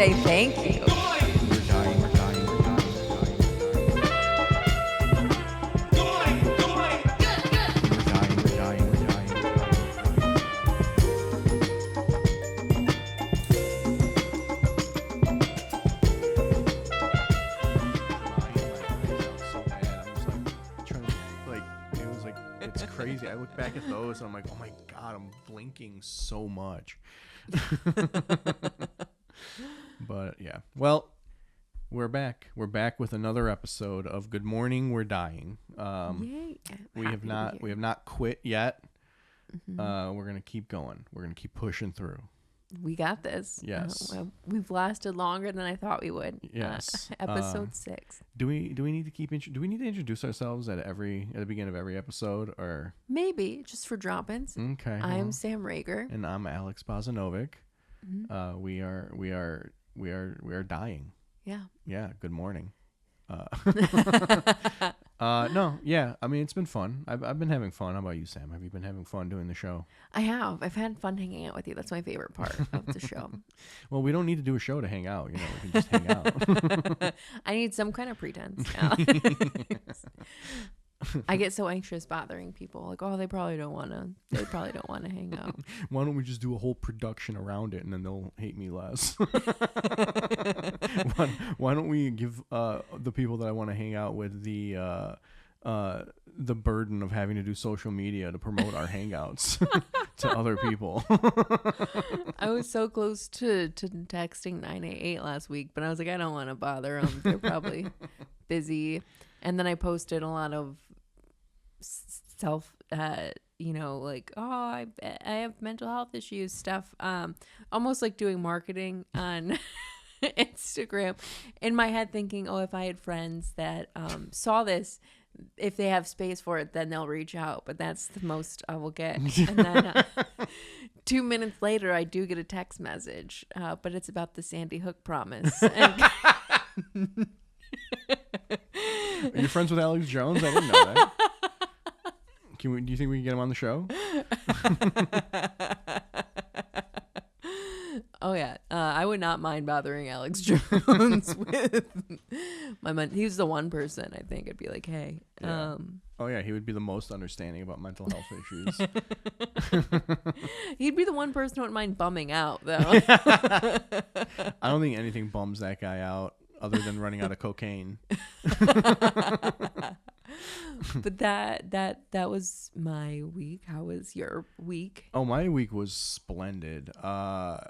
say thank you. We're dying, we're dying, we're dying, we're dying. We're dying, we're dying, we're it's crazy. I look back at those and I'm like, oh my God, I'm blinking so much. But yeah, well, we're back. We're back with another episode of Good Morning, We're Dying. Yay. We have not quit yet. We're gonna keep going. We're gonna keep pushing through. We got this. Yes. We've lasted longer than I thought we would. Yes. Episode 6. Do we need to do we need to introduce ourselves at the beginning of every episode, or Maybe just for drop-ins. okay? I'm Sam Rager. And I'm Alex Bozanovic. We are dying. Yeah. Yeah. Good morning. No, yeah. I mean, it's been fun. I've been having fun. How about you, Sam? Have you been having fun doing the show? I have. I've had fun hanging out with you. That's my favorite part of the show. Well, we don't need to do a show to hang out. You know, we can just hang out. I need some kind of pretense. I get so anxious bothering people. Like, oh, they probably don't want to hang out. Why don't we just do a whole production around it, and then they'll hate me less? Why don't we give the people that I want to hang out with the burden of having to do social media to promote our hangouts to other people? I was so close to texting 988 last week, but I was like, I don't want to bother them. They're probably busy. And then I posted a lot of self, like, oh, I have mental health issues stuff. Almost like doing marketing on Instagram. In my head thinking, oh, if I had friends that saw this, if they have space for it, then they'll reach out. But that's the most I will get. And then 2 minutes later, I do get a text message, but it's about the Sandy Hook promise. Are you friends with Alex Jones? I didn't know that. Do you think we can get him on the show? Oh yeah, I would not mind bothering Alex Jones with my money. He's the one person I think I'd be like, hey. Yeah. Oh yeah, he would be the most understanding about mental health issues. He'd be the one person who wouldn't mind bumming out though. I don't think anything bums that guy out other than running out of cocaine. But that was my week. How was your week? Oh, my week was splendid. Okay,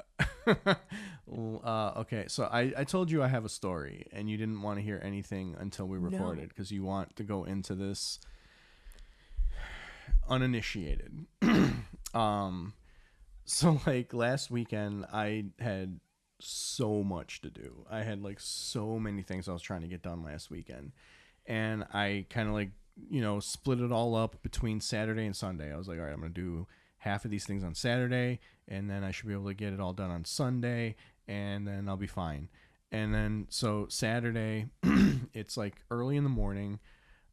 so I told you I have a story, and you didn't want to hear anything until we recorded because you want to go into this uninitiated. So like last weekend, I had so much to do. I had like so many things I was trying to get done last weekend, and I kind of like, split it all up between Saturday and Sunday. I was like, all right, I'm gonna do half of these things on Saturday, and then I should be able to get it all done on Sunday, and then I'll be fine. And then so Saturday, it's like early in the morning.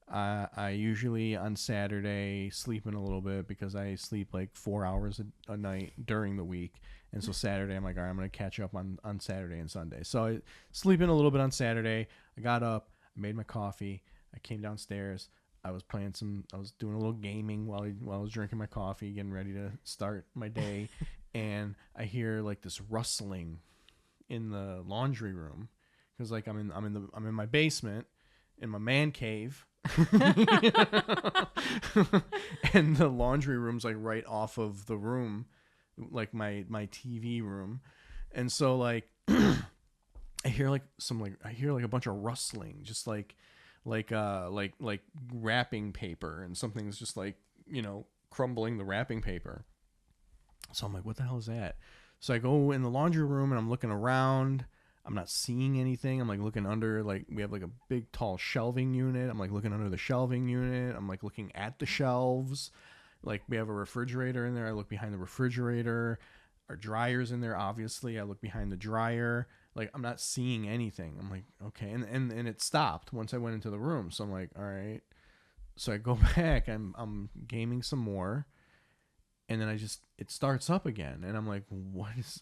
I usually on Saturday sleep in a little bit because I sleep like 4 hours a night during the week. And so Saturday, I'm like, all right, I'm going to catch up on Saturday and Sunday. So I sleep in a little bit on Saturday. I got up, I made my coffee. I came downstairs. I was doing a little gaming while I was drinking my coffee, getting ready to start my day. And I hear like this rustling in the laundry room because like I'm in my basement in my man cave. And the laundry room's like right off of the room, like my TV room. And so like I hear like a bunch of rustling, just like wrapping paper, and something's just like, crumbling the wrapping paper. So I'm like, what the hell is that? So I go in the laundry room and I'm looking around. I'm not seeing anything. I'm like looking under, like we have like a big tall shelving unit. I'm like looking under the shelving unit. I'm like looking at the shelves. Like we have a refrigerator in there. I look behind the refrigerator. Our dryer's in there, obviously. I look behind the dryer. Like I'm not seeing anything. I'm like, okay. And it stopped once I went into the room. So I'm like, all right. So I go back. I'm gaming some more. And then it starts up again. And I'm like, what's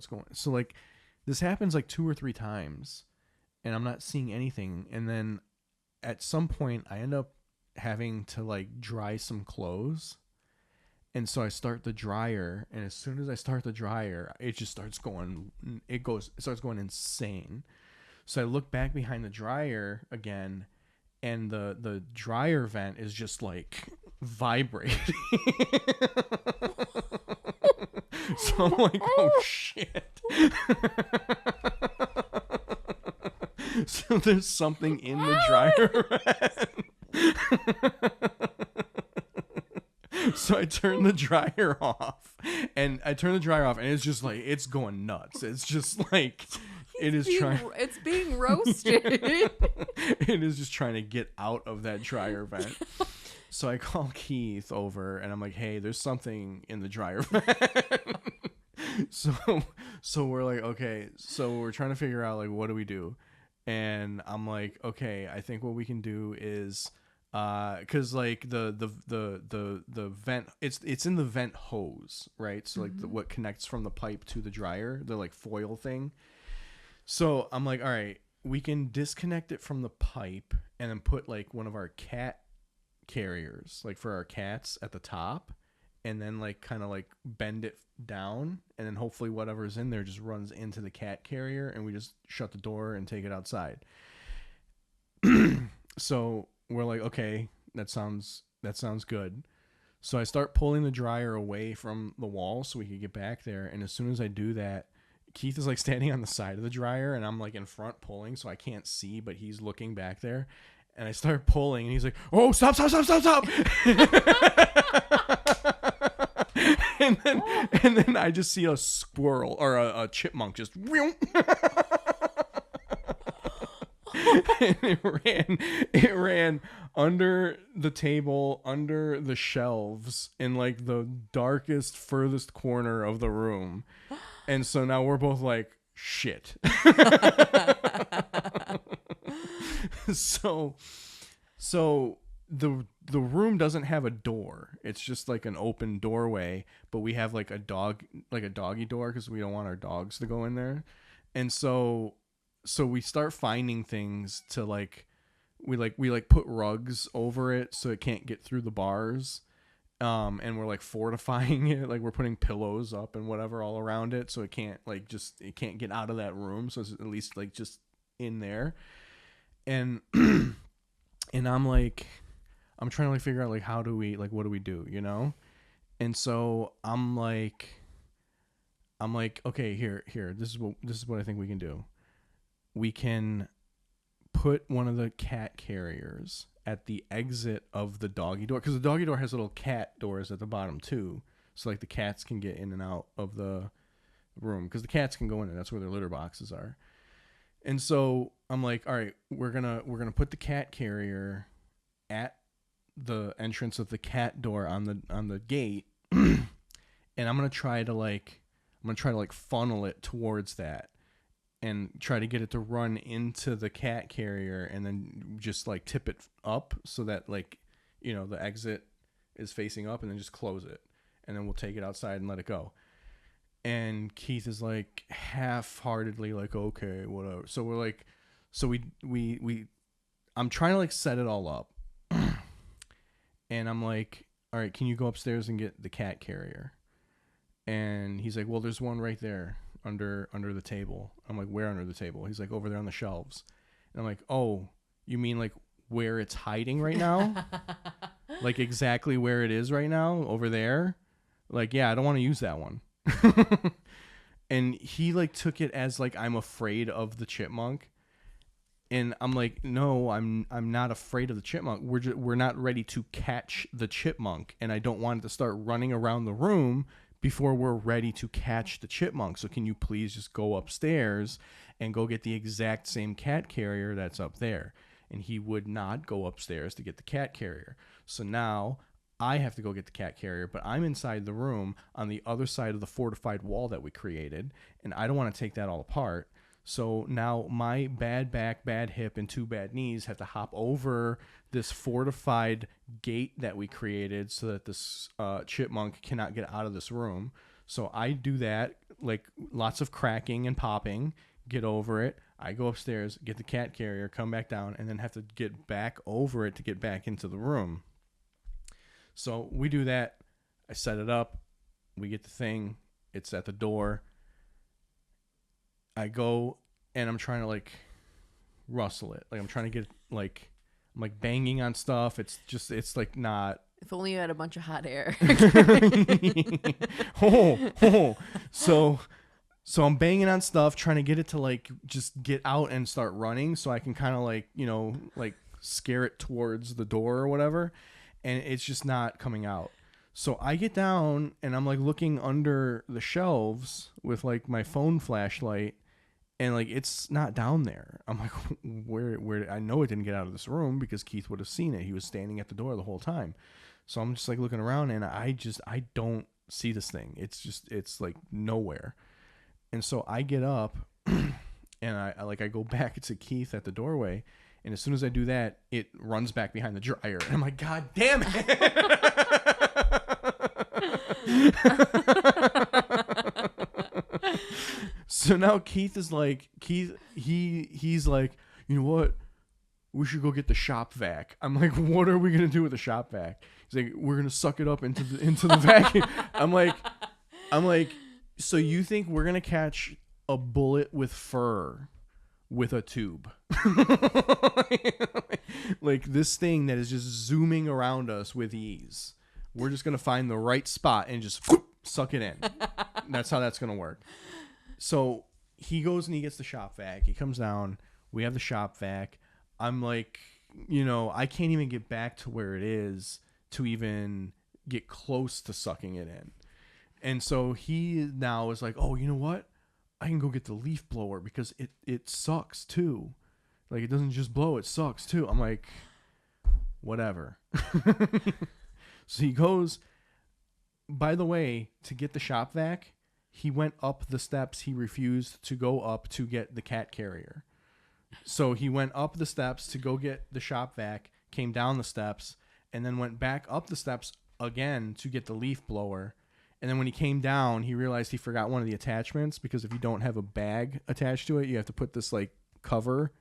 going on? So like, This happens like 2 or 3 times, and I'm not seeing anything. And then at some point, I end up having to like dry some clothes. And so I start the dryer, and as soon as I start the dryer, it just starts going. It starts going insane. So I look back behind the dryer again, and the dryer vent is just like vibrating. So I'm like, oh shit. So there's something in the dryer vent. So I turn the dryer off, and it's just like, it's going nuts. It's just like, it's being roasted. It is just trying to get out of that dryer vent. So I call Keith over, and I'm like, hey, there's something in the dryer vent. So we're like, okay, so we're trying to figure out like, what do we do? And I'm like, okay, I think what we can do is, because like the vent, it's in the vent hose, right? So like what connects from the pipe to the dryer, the like foil thing. So I'm like, all right, we can disconnect it from the pipe and then put like one of our cat carriers, like for our cats, at the top, and then like kind of like bend it down, and then hopefully whatever's in there just runs into the cat carrier, and we just shut the door and take it outside. So we're like, okay, that sounds good. So I start pulling the dryer away from the wall so we could get back there, and as soon as I do that, Keith is like standing on the side of the dryer, and I'm like in front pulling, so I can't see, but he's looking back there. And I start pulling, and he's like, oh, stop. and then I just see a squirrel or a chipmunk just and it ran under the table, under the shelves, in like the darkest, furthest corner of the room. And so now we're both like, shit. So the room doesn't have a door. It's just like an open doorway, but we have like a doggy door because we don't want our dogs to go in there. And so we start finding things to like, we put rugs over it so it can't get through the bars. And we're like fortifying it, like we're putting pillows up and whatever all around it so it can't get out of that room, so it's at least like just in there. And and I'm trying to like figure out like, how do we, like, what do we do, you know? And so I'm like, okay, here, this is what I think we can do. We can put one of the cat carriers at the exit of the doggy door, because the doggy door has little cat doors at the bottom too, so like the cats can get in and out of the room, because the cats can go in there. That's where their litter boxes are. And so I'm like, all right, we're gonna put the cat carrier at the entrance of the cat door on the gate, and I'm gonna try to like funnel it towards that, and try to get it to run into the cat carrier, and then just like tip it up so that, like, you know, the exit is facing up, and then just close it, and then we'll take it outside and let it go. And Keith is like half-heartedly like, okay, whatever. So we're like, so we I'm trying to like set it all up. And I'm like, all right, can you go upstairs and get the cat carrier? And he's like, well, there's one right there under the table. I'm like, where under the table? He's like, over there on the shelves. And I'm like, oh, you mean like where it's hiding right now? Like exactly where it is right now, over there? Like, yeah, I don't want to use that one. And he like took it as like, I'm afraid of the chipmunk. And I'm like, no, I'm not afraid of the chipmunk. We're not ready to catch the chipmunk, and I don't want it to start running around the room before we're ready to catch the chipmunk. So can you please just go upstairs and go get the exact same cat carrier that's up there? And he would not go upstairs to get the cat carrier. So now I have to go get the cat carrier, but I'm inside the room on the other side of the fortified wall that we created, and I don't want to take that all apart. So now my bad back, bad hip, and 2 bad knees have to hop over this fortified gate that we created so that this chipmunk cannot get out of this room. So I do that, like lots of cracking and popping, get over it. I go upstairs, get the cat carrier, come back down, and then have to get back over it to get back into the room. So we do that. I set it up. We get the thing. It's at the door. I go and I'm trying to like rustle it. Like I'm trying to get like, I'm like banging on stuff. It's like not. If only you had a bunch of hot air. So I'm banging on stuff, trying to get it to like just get out and start running so I can kind of like, you know, like scare it towards the door or whatever. And it's just not coming out. So I get down and I'm like looking under the shelves with like my phone flashlight and like it's not down there. I'm like, where I know it didn't get out of this room because Keith would have seen it. He was standing at the door the whole time. So I'm just like looking around and I don't see this thing. It's like nowhere. And so I get up and I go back to Keith at the doorway. And as soon as I do that, it runs back behind the dryer. And I'm like, God damn it. So now Keith is like, he's like, you know what? We should go get the shop vac. I'm like, what are we going to do with the shop vac? He's like, we're going to suck it up into the vacuum. I'm like, so you think we're going to catch a bullet with fur with a tube? Like this thing that is just zooming around us with ease. We're just going to find the right spot and just suck it in. That's how that's going to work. So he goes and he gets the shop vac. He comes down. We have the shop vac. I'm like, you know, I can't even get back to where it is to even get close to sucking it in. And so he now is like, oh, you know what? I can go get the leaf blower because it sucks too. Like, it doesn't just blow, it sucks too. I'm like, whatever. So he goes, by the way, to get the shop vac, he went up the steps he refused to go up to get the cat carrier. So he went up the steps to go get the shop vac, came down the steps, and then went back up the steps again to get the leaf blower. And then when he came down, he realized he forgot one of the attachments because if you don't have a bag attached to it, you have to put this like cover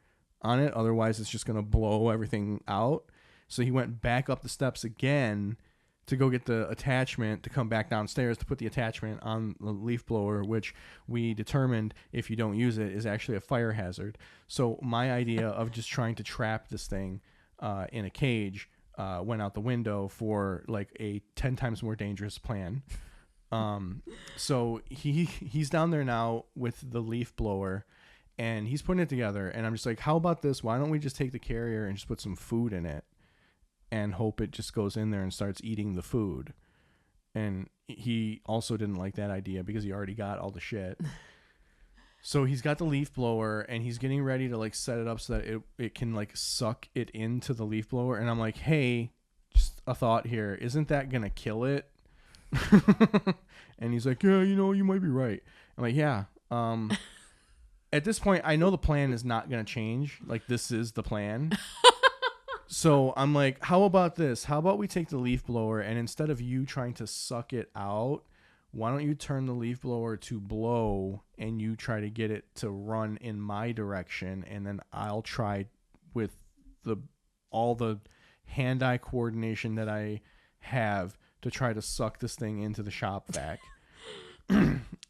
on it. Otherwise, it's just going to blow everything out. So he went back up the steps again to go get the attachment to come back downstairs to put the attachment on the leaf blower, which we determined if you don't use it is actually a fire hazard. So my idea of just trying to trap this thing in a cage went out the window for like a 10 times more dangerous plan. So he's down there now with the leaf blower and he's putting it together. And I'm just like, how about this? Why don't we just take the carrier and just put some food in it and hope it just goes in there and starts eating the food? And he also didn't like that idea because he already got all the shit. So he's got the leaf blower and he's getting ready to like set it up so that it can like suck it into the leaf blower. And I'm like, hey, just a thought here. Isn't that going to kill it? And he's like, yeah, you know, you might be right. I'm like, yeah. At this point, I know the plan is not going to change. Like, this is the plan. So I'm like, how about this? How about we take the leaf blower and instead of you trying to suck it out, why don't you turn the leaf blower to blow and you try to get it to run in my direction, and then I'll try with all the hand-eye coordination that I have to try to suck this thing into the shop vac.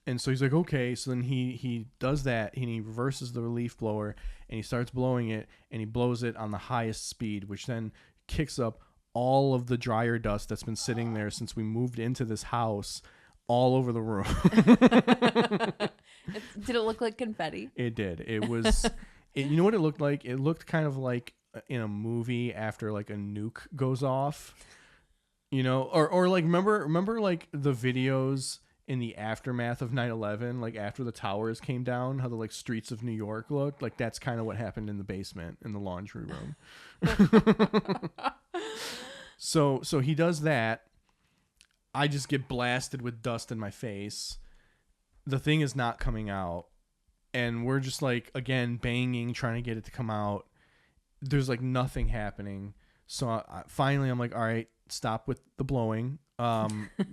And so he's like, okay. So then he does that and he reverses the leaf blower and he starts blowing it and he blows it on the highest speed, which then kicks up all of the dryer dust that's been sitting there since we moved into this house all over the room. Did it look like confetti? It did. It was, you know what it looked like? It looked kind of like in a movie after like a nuke goes off, you know, or like, remember like the videos in the aftermath of 9/11, like after the towers came down, how the like streets of New York looked like. That's kind of what happened in the basement in the laundry room. So he does that. I just get blasted with dust in my face. The thing is not coming out, and we're just like, again, banging, trying to get it to come out. There's like nothing happening. So finally I'm like, all right, stop with the blowing.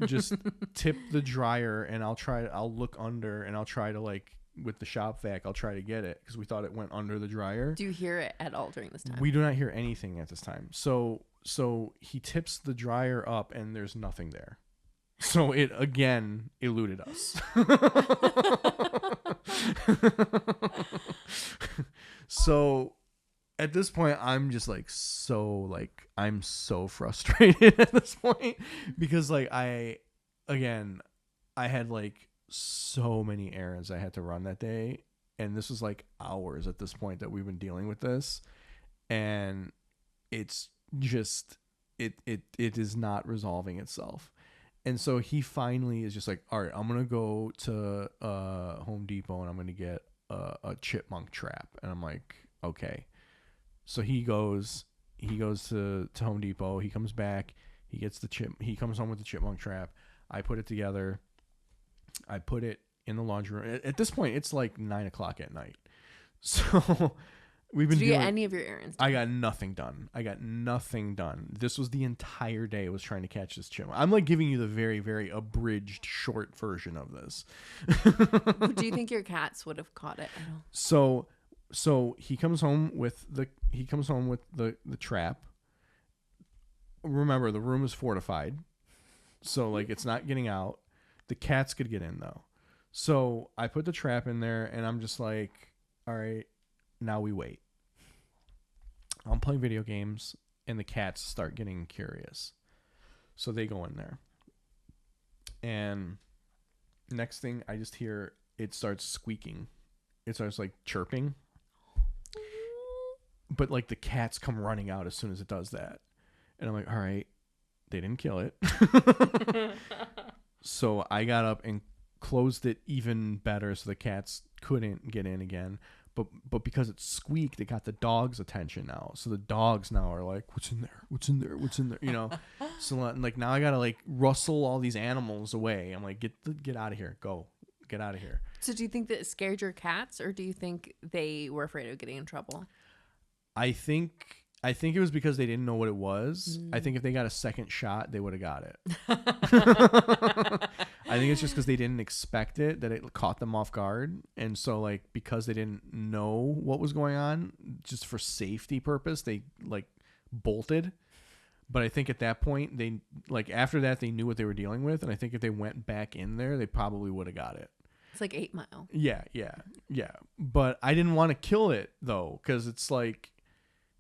Just tip the dryer, and I'll look under, and I'll try to like with the shop vac, I'll try to get it because we thought it went under the dryer. Do you hear it at all during this time? We do not hear anything at this time. So he tips the dryer up, and there's nothing there. So it again eluded us. So at this point, I'm just like I'm so frustrated at this point because like I had like so many errands I had to run that day, and this was like hours at this point that we've been dealing with this, and it's just it is not resolving itself. And so he finally is just like, all right, I'm gonna go to Home Depot and I'm gonna get a chipmunk trap. And I'm like, okay. So he goes to Home Depot. He comes back. He comes home with the chipmunk trap. I put it together. I put it in the laundry room. At this point, it's like 9:00 at night. So we've been. Did you get any of your errands done? I got nothing done. This was the entire day I was trying to catch this chipmunk. I'm like giving you the very, very abridged, short version of this. Do you think your cats would have caught it? I don't. So he comes home with the trap. Remember, the room is fortified, so like it's not getting out. The cats could get in though. So I put the trap in there, and I'm just like, all right, now we wait. I'm playing video games, and the cats start getting curious. So they go in there. And next thing, I just hear it starts squeaking. It starts like chirping. But like the cats come running out as soon as it does that. And I'm like, all right, they didn't kill it. So I got up and closed it even better so the cats couldn't get in again. But because it squeaked, it got the dog's attention now. So the dogs now are like, what's in there? What's in there? What's in there? You know? So like now I got to like rustle all these animals away. I'm like, get out of here. Go. Get out of here. So do you think that it scared your cats, or do you think they were afraid of getting in trouble? I think it was because they didn't know what it was. I think if they got a second shot, they would have got it. I think it's just because they didn't expect it, that it caught them off guard. And so like because they didn't know what was going on, just for safety purpose, they like bolted. But I think at that point, they like after that, they knew what they were dealing with. And I think if they went back in there, they probably would have got it. It's like 8 Mile. Yeah. But I didn't want to kill it though, because it's like,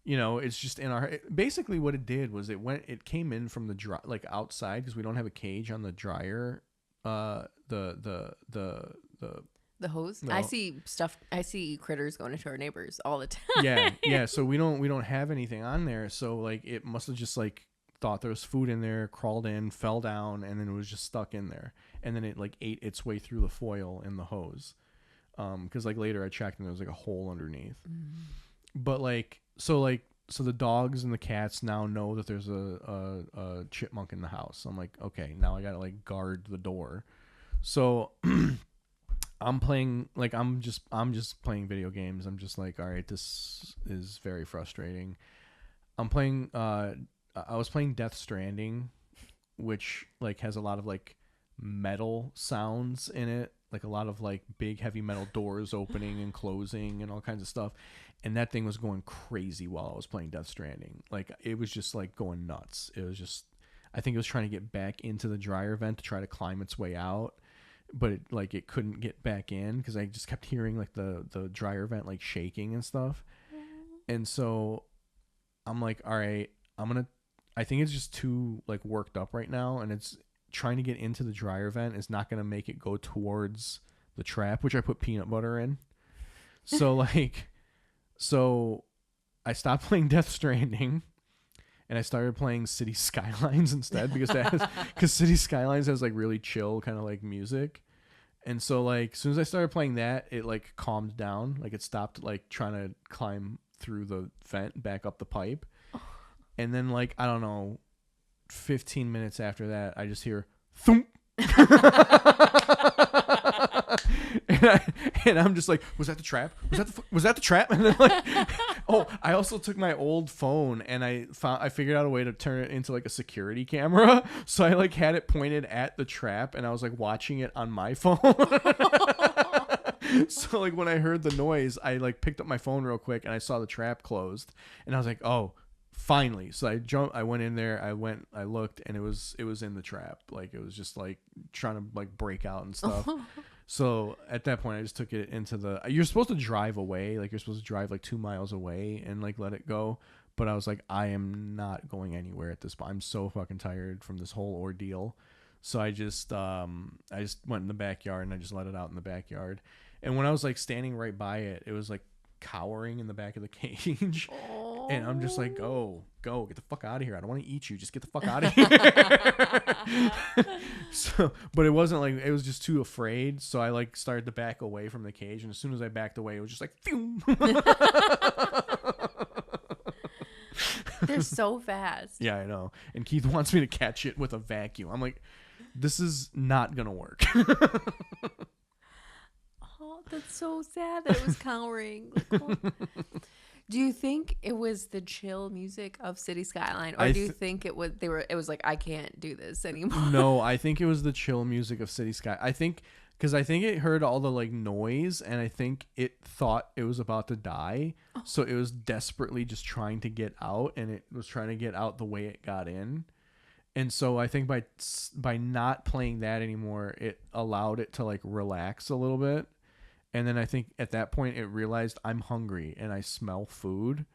you know, it's just in our. Basically, what it did was it came in from the dry, like outside, because we don't have a cage on the dryer. The hose. No. I see critters going into our neighbors all the time. Yeah. So we don't have anything on there. So like it must have just like thought there was food in there, crawled in, fell down, and then it was just stuck in there. And then it like ate its way through the foil in the hose. Because like later I checked and there was like a hole underneath. But like. So the dogs and the cats now know that there's a chipmunk in the house. So I'm like, okay, now I gotta like guard the door. So I'm playing like I'm just playing video games. I'm just like, all right, this is very frustrating. I'm playing. I was playing Death Stranding, which like has a lot of like metal sounds in it, like a lot of like big heavy metal doors opening and closing and all kinds of stuff. And that thing was going crazy while I was playing Death Stranding. Like it was just like going nuts. It was just, I think it was trying to get back into the dryer vent to try to climb its way out, but it couldn't get back in because I just kept hearing like the dryer vent like shaking and stuff. And so I'm like, all right, I think it's just too like worked up right now, and it's trying to get into the dryer vent is not going to make it go towards the trap, which I put peanut butter in. So I stopped playing Death Stranding and I started playing City Skylines instead because City Skylines has like really chill kind of like music. And so like as soon as I started playing that, it like calmed down. Like it stopped like trying to climb through the vent back up the pipe. And then like, I don't know, 15 minutes after that, I just hear thump. And I'm just like, was that the trap? Was that the trap? And then like, Oh, I also took my old phone and I figured out a way to turn it into like a security camera. So I like had it pointed at the trap and I was like watching it on my phone. So like when I heard the noise, I like picked up my phone real quick and I saw the trap closed and I was like, oh, finally. So I went in there, I looked and it was in the trap. Like it was just like trying to like break out and stuff. So at that point I just took it into you're supposed to drive away. Like you're supposed to drive like 2 miles away and like let it go. But I was like, I am not going anywhere at this point. I'm so fucking tired from this whole ordeal. So I just went in the backyard and I just let it out in the backyard. And when I was like standing right by it, it was like cowering in the back of the cage. Oh. And I'm just like, go, get the fuck out of here. I don't want to eat you. Just get the fuck out of here. So, but it wasn't like, it was just too afraid. So I like started to back away from the cage. And as soon as I backed away, it was just like, phew. They're so fast. Yeah, I know. And Keith wants me to catch it with a vacuum. I'm like, this is not going to work. Oh, that's so sad that it was cowering. Like, oh. Do you think it was the chill music of City Skyline, or do you think it was it was like, I can't do this anymore? No, I think it was the chill music of City Sky. I think because I think it heard all the like noise, and I think it thought it was about to die, so it was desperately just trying to get out, and it was trying to get out the way it got in. And so I think by not playing that anymore, it allowed it to like relax a little bit. And then I think at that point it realized I'm hungry and I smell food.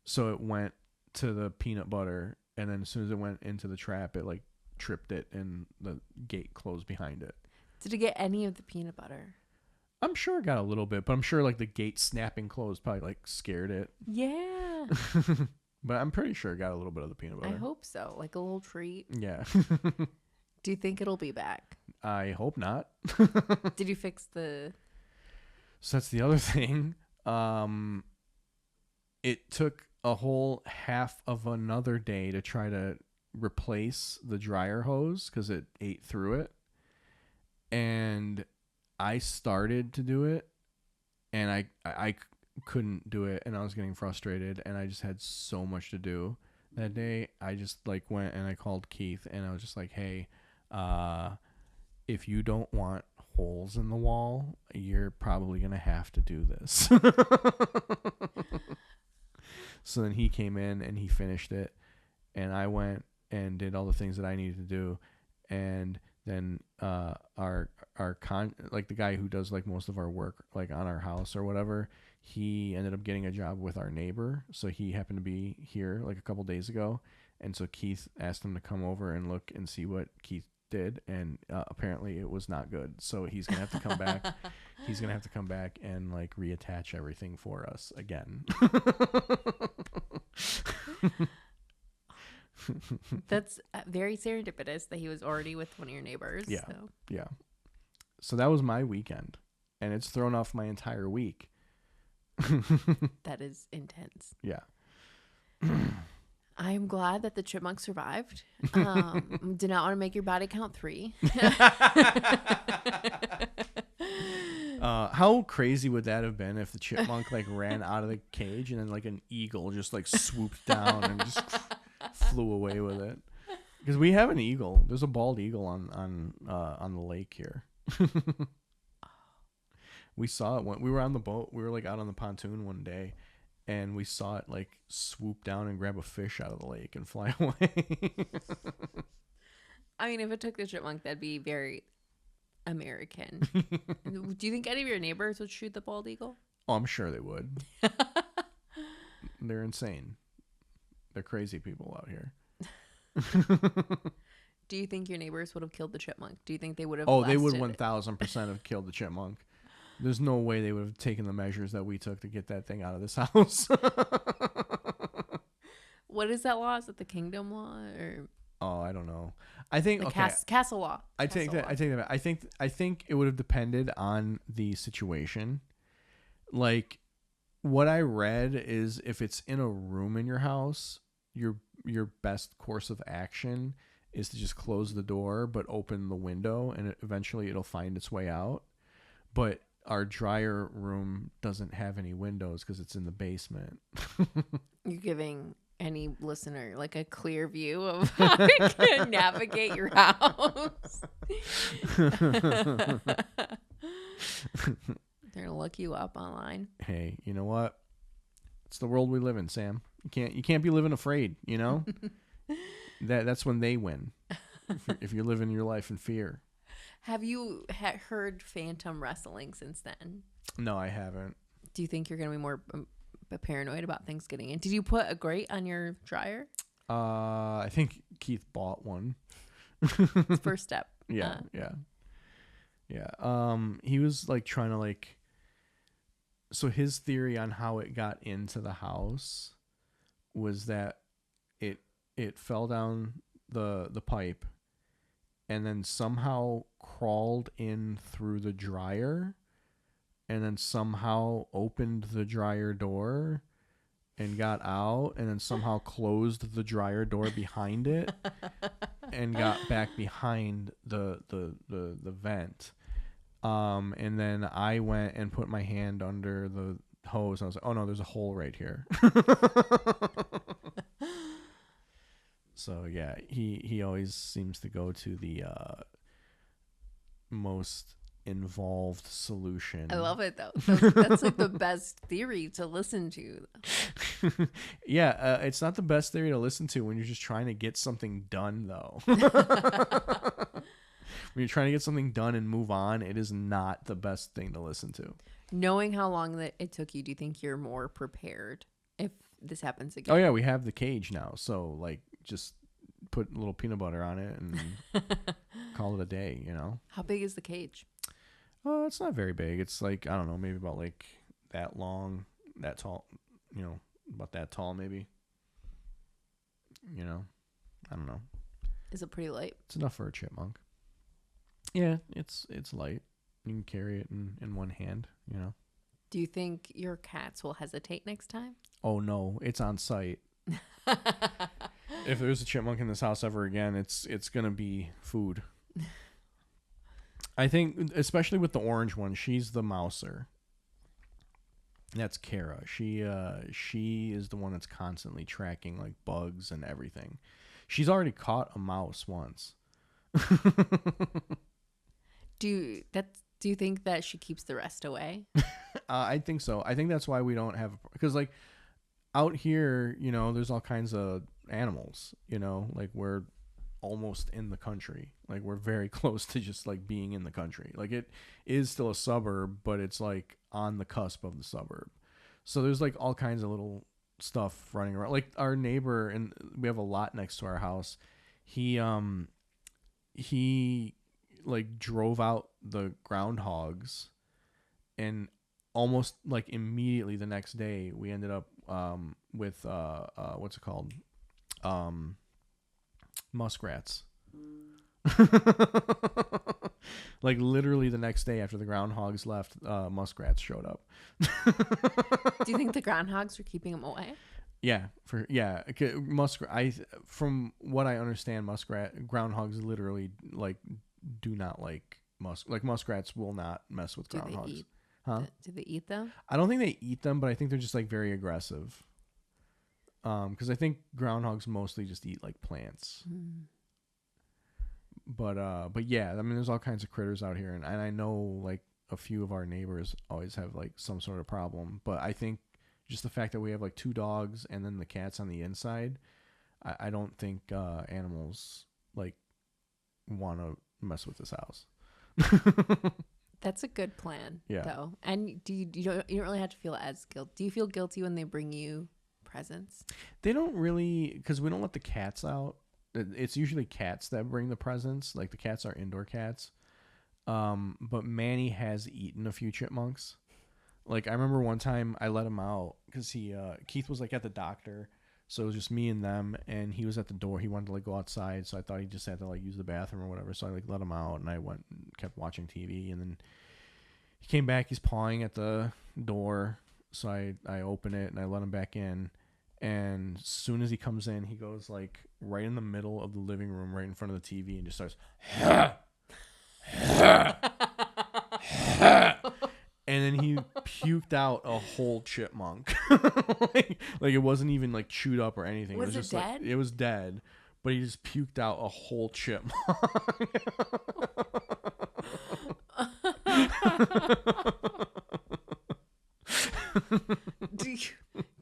So it went to the peanut butter. And then as soon as it went into the trap, it like tripped it and the gate closed behind it. Did it get any of the peanut butter? I'm sure it got a little bit, but I'm sure like the gate snapping closed probably like scared it. Yeah. But I'm pretty sure it got a little bit of the peanut butter. I hope so. Like a little treat. Yeah. Do you think it'll be back? I hope not. Did you fix the... So that's the other thing. It took a whole half of another day to try to replace the dryer hose because it ate through it. And I started to do it, and I couldn't do it, and I was getting frustrated, and I just had so much to do that day. I just like went and I called Keith, and I was just like, hey, if you don't want holes in the wall, you're probably gonna have to do this. So then he came in and he finished it, and I went and did all the things that I needed to do, and then the guy who does like most of our work like on our house or whatever, he ended up getting a job with our neighbor, so he happened to be here like a couple days ago, and so Keith asked him to come over and look and see what Keith did, and apparently it was not good, so he's gonna have to come back. He's gonna have to come back and like reattach everything for us again. That's very serendipitous that he was already with one of your neighbors. Yeah. So. Yeah. So that was my weekend, and it's thrown off my entire week. That is intense. Yeah. I'm glad that the chipmunk survived. Did not want to make your body count 3. How crazy would that have been if the chipmunk like ran out of the cage and then like an eagle just like swooped down and just flew away with it? Because we have an eagle. There's a bald eagle on the lake here. We saw it when we were on the boat. We were like out on the pontoon one day, and we saw it like swoop down and grab a fish out of the lake and fly away. I mean, if it took the chipmunk, that'd be very American. Do you think any of your neighbors would shoot the bald eagle? Oh, I'm sure they would. They're insane. They're crazy people out here. Do you think your neighbors would have killed the chipmunk? Do you think they would have? Oh, they would 1,000% have killed the chipmunk. There's no way they would have taken the measures that we took to get that thing out of this house. What is that law? Is it the kingdom law or? Oh, I don't know. I think castle law. I take that back. I think it would have depended on the situation. Like what I read is if it's in a room in your house, your best course of action is to just close the door but open the window, and eventually it'll find its way out. But our dryer room doesn't have any windows because it's in the basement. You're giving any listener like a clear view of how you can navigate your house. They're gonna look you up online. Hey, you know what? It's the world we live in, Sam. You can't be living afraid, you know? That's when they win. If you're living your life in fear. Have you heard phantom wrestling since then? No, I haven't. Do you think you're gonna be more paranoid about things getting in? Did you put a grate on your dryer? I think Keith bought one. First step. Yeah. He was like trying to like. So his theory on how it got into the house was that it fell down the pipe and then somehow crawled in through the dryer and then somehow opened the dryer door and got out and then somehow closed the dryer door behind it and got back behind the vent. And then I went and put my hand under the hose and I was like, oh no, there's a hole right here. So yeah, he always seems to go to the most involved solution. I love it though. That's like the best theory to listen to. Yeah, it's not the best theory to listen to when you're just trying to get something done though. When you're trying to get something done and move on, it is not the best thing to listen to. Knowing how long that it took you, do you think you're more prepared if this happens again? Oh yeah, we have the cage now, so like just put a little peanut butter on it and call it a day, you know? How big is the cage? It's not very big. It's like, I don't know, maybe about like that long, that tall, you know, about that tall maybe. You know, I don't know. Is it pretty light? It's enough for a chipmunk. Yeah, it's light. You can carry it in one hand, you know. Do you think your cats will hesitate next time? Oh no, it's on site. If there's a chipmunk in this house ever again, it's gonna be food. I think, especially with the orange one, she's the mouser. That's Kara. She is the one that's constantly tracking like bugs and everything. She's already caught a mouse once. Do you think that she keeps the rest away? I think so. I think that's why we don't have, because like out here, you know, there's all kinds of animals, you know, like we're almost in the country. Like we're very close to just like being in the country. Like it is still a suburb, but it's like on the cusp of the suburb. So there's like all kinds of little stuff running around. Like our neighbor, and we have a lot next to our house. He like drove out the groundhogs, and almost like immediately the next day we ended up with what's it called, muskrats. Like literally the next day after the groundhogs left, muskrats showed up. Do you think the groundhogs were keeping them away? Yeah, from what I understand, groundhogs literally like do not like muskrats will not mess with groundhogs. They eat? Huh? Do they eat them? I don't think they eat them, but I think they're just like very aggressive. Because I think groundhogs mostly just eat like plants. But yeah, I mean, there's all kinds of critters out here, and I know like a few of our neighbors always have like some sort of problem. But I think just the fact that we have like 2 dogs and then the cats on the inside, I don't think animals like want to mess with this house. That's a good plan, yeah. though. And you don't really have to feel as guilty. Do you feel guilty when they bring you presents? They don't really, because we don't let the cats out. It's usually cats that bring the presents. Like the cats are indoor cats. But Manny has eaten a few chipmunks. Like I remember one time I let him out because Keith was like at the doctor, so it was just me and them, and he was at the door. He wanted to like go outside, so I thought he just had to like use the bathroom or whatever. So I like let him out, and I went and kept watching TV, and then he came back. He's pawing at the door, so I open it and I let him back in. And as soon as he comes in, he goes like right in the middle of the living room, right in front of the TV, and just starts. puked out a whole chipmunk. Like it wasn't even like chewed up or anything. Was it was it just dead? Like, it was dead, but he just puked out a whole chipmunk.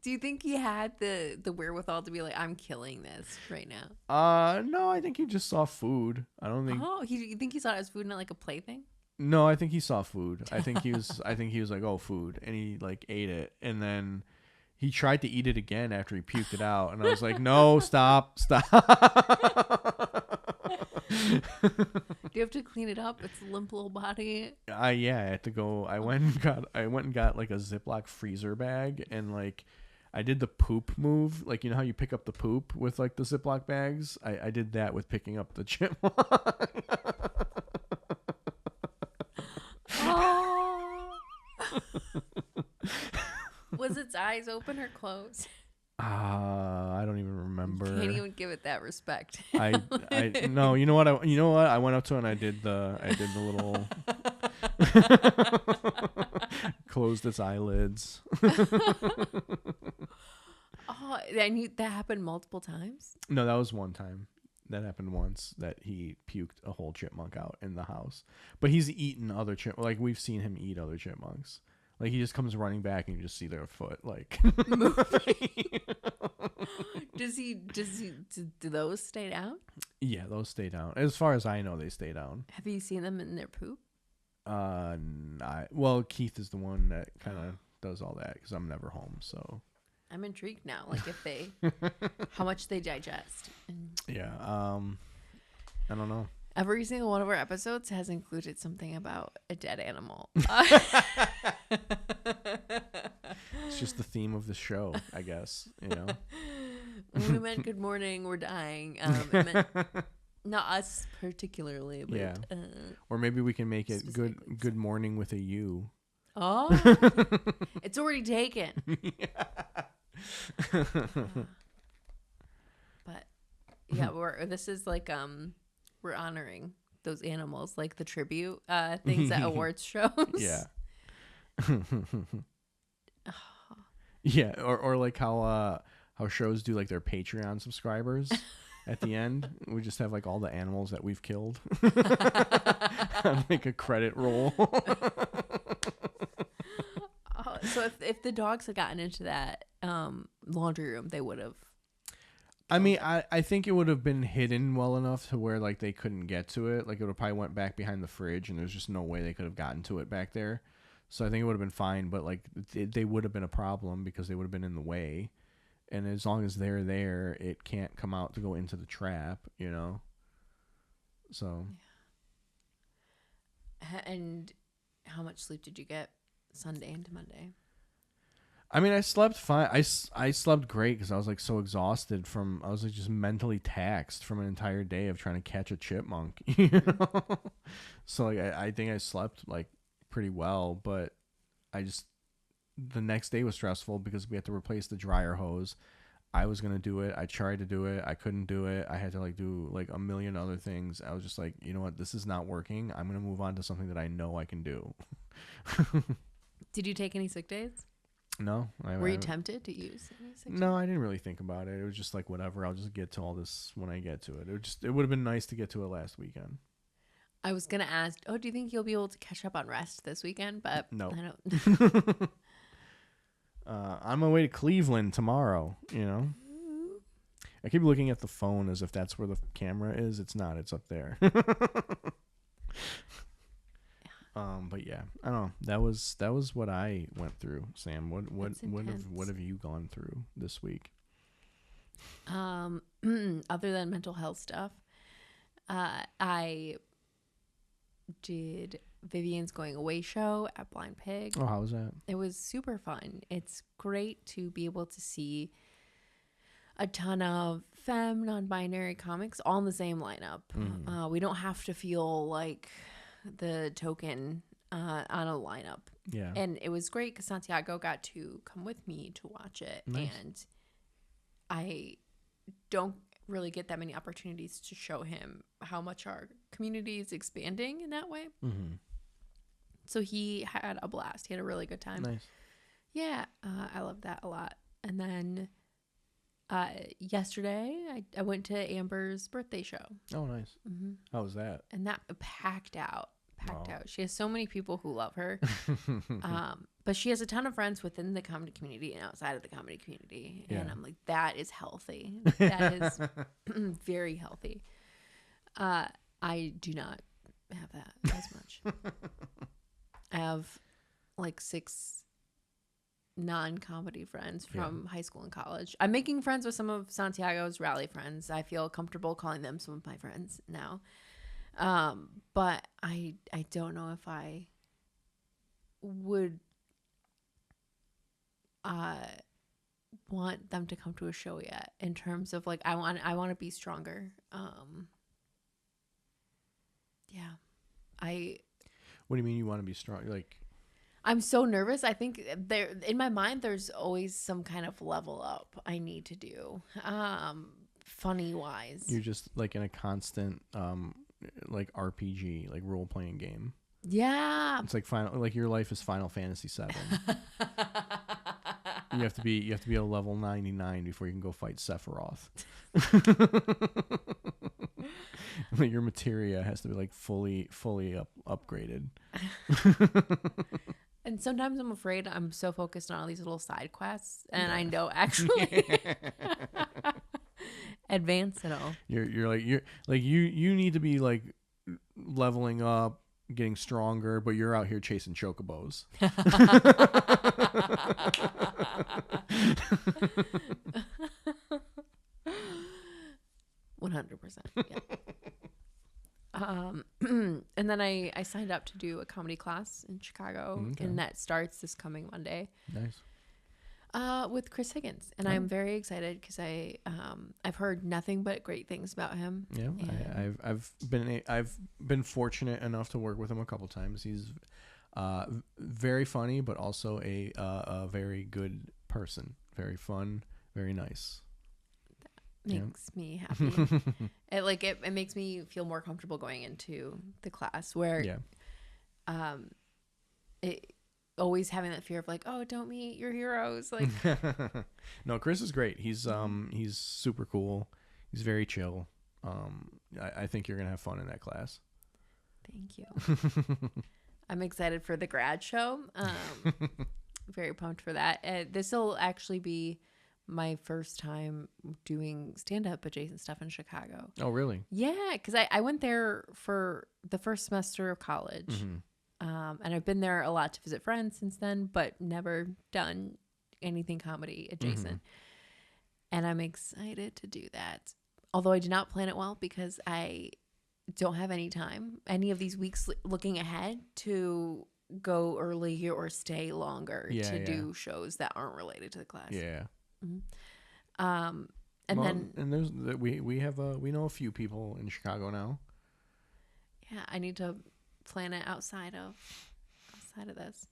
Do you think he had the wherewithal to be like, I'm killing this right now? No, I think he just saw food. I don't think. Oh, you think he saw it as food, not like a plaything? No, I think he saw food. I think he was like, oh, food, and he like ate it, and then he tried to eat it again after he puked it out, and I was like, no, stop. Do you have to clean it up? It's a limp little body. I had to go. I went and got like a Ziploc freezer bag, and like I did the poop move, like you know how you pick up the poop with like the Ziploc bags. I did that with picking up the chipmunk. Oh. Was its eyes open or closed? I don't even remember. Can't even give it that respect. I no. You know what? I went up to it and I did the little closed its eyelids. Oh, and that happened multiple times? No, that was one time. That happened once that he puked a whole chipmunk out in the house. But he's eaten other like we've seen him eat other chipmunks. Like he just comes running back and you just see their foot like Do those stay down? Yeah, those stay down. As far as I know, they stay down. Have you seen them in their poop? Well, Keith is the one that kind of does all that because I'm never home, so I'm intrigued now, like if they how much they digest. Yeah, I don't know. Every single one of our episodes has included something about a dead animal. It's just the theme of the show, I guess, you know. When we meant good morning, we're dying. It meant not us particularly, but yeah. Or maybe we can make it good morning with a U. Oh, it's already taken. But yeah, this is like we're honoring those animals, like the tribute things at awards shows. Yeah. Yeah, or like how shows do like their Patreon subscribers at the end. We just have like all the animals that we've killed. Like a credit roll. So if the dogs had gotten into that laundry room, they would have. I mean, I think it would have been hidden well enough to where like they couldn't get to it. Like it would have probably went back behind the fridge, and there's just no way they could have gotten to it back there. So I think it would have been fine, but like they would have been a problem because they would have been in the way. And as long as they're there, it can't come out to go into the trap, you know. So. Yeah. And how much sleep did you get Sunday into Monday? I mean, I slept fine. I slept great because I was like so exhausted I was like just mentally taxed from an entire day of trying to catch a chipmunk, you know? So like I think I slept like pretty well, but the next day was stressful because we had to replace the dryer hose. I was going to do it. I tried to do it. I couldn't do it. I had to like do like a million other things. I was just like, you know what? This is not working. I'm going to move on to something that I know I can do. Did you take any sick days? No. Were you tempted to use any sick days? No, I didn't really think about it. It was just like, whatever. I'll just get to all this when I get to it. It would have been nice to get to it last weekend. I was going to ask, do you think you'll be able to catch up on rest this weekend? But no. I don't. On my way to Cleveland tomorrow, you know. I keep looking at the phone as if that's where the camera is. It's not. It's up there. But yeah, I don't know. That was what I went through, Sam. What have you gone through this week? Other than mental health stuff, I did Vivian's going away show at Blind Pig. Oh, how was that? It was super fun. It's great to be able to see a ton of femme, non-binary comics all in the same lineup. We don't have to feel like the token on a lineup. Yeah. And it was great because Santiago got to come with me to watch it. Nice. And I don't really get that many opportunities to show him how much our community is expanding in that way. Mm-hmm. So he had a blast. He had a really good time. Nice. Yeah, I love that a lot. And then yesterday, I went to Amber's birthday show. Oh, nice. Mm-hmm. How was that? And that packed out. Oh. She has so many people who love her. But she has a ton of friends within the comedy community and outside of the comedy community. Yeah. And I'm like, that is healthy. That is very healthy. I do not have that as much. I have like 6 non-comedy friends from high school and college. I'm making friends with some of Santiago's rally friends. I feel comfortable calling them some of my friends now. But I don't know if I would want them to come to a show yet, in terms of like I want to be stronger. Yeah. What do you mean you want to be strong? Like, I'm so nervous. I think there in my mind there's always some kind of level up I need to do. Funny wise. you're just like in a constant like RPG, like role playing game. Yeah. It's like your life is Final Fantasy 7. You have to be a level 99 before you can go fight Sephiroth. Like your materia has to be like fully upgraded. And sometimes I'm afraid I'm so focused on all these little side quests, and I know actually advance it all. You need to be like leveling up, getting stronger, but you're out here chasing chocobos. 100%. Yeah. And then I signed up to do a comedy class in Chicago, and that starts this coming Monday. Nice. With Chris Higgins, and I'm very excited because I've heard nothing but great things about him. Yeah, I've been fortunate enough to work with him a couple times. He's very funny, but also a very good person. Very fun, very nice. Makes me happy. It makes me feel more comfortable going into the class where it always having that fear of like, oh, don't meet your heroes. Like, no, Chris is great. He's super cool. He's very chill. I think you're gonna have fun in that class. Thank you. I'm excited for the grad show. Very pumped for that. This will actually be my first time doing stand-up adjacent stuff in Chicago. Oh, really? Yeah, because I went there for the first semester of college. Mm-hmm. And I've been there a lot to visit friends since then, but never done anything comedy adjacent. Mm-hmm. And I'm excited to do that. Although I did not plan it well because I don't have any time, any of these weeks looking ahead, to go early or stay longer to do shows that aren't related to the class. Yeah. Mm-hmm. And there's we know a few people in Chicago now. Yeah, I need to plan it outside of this.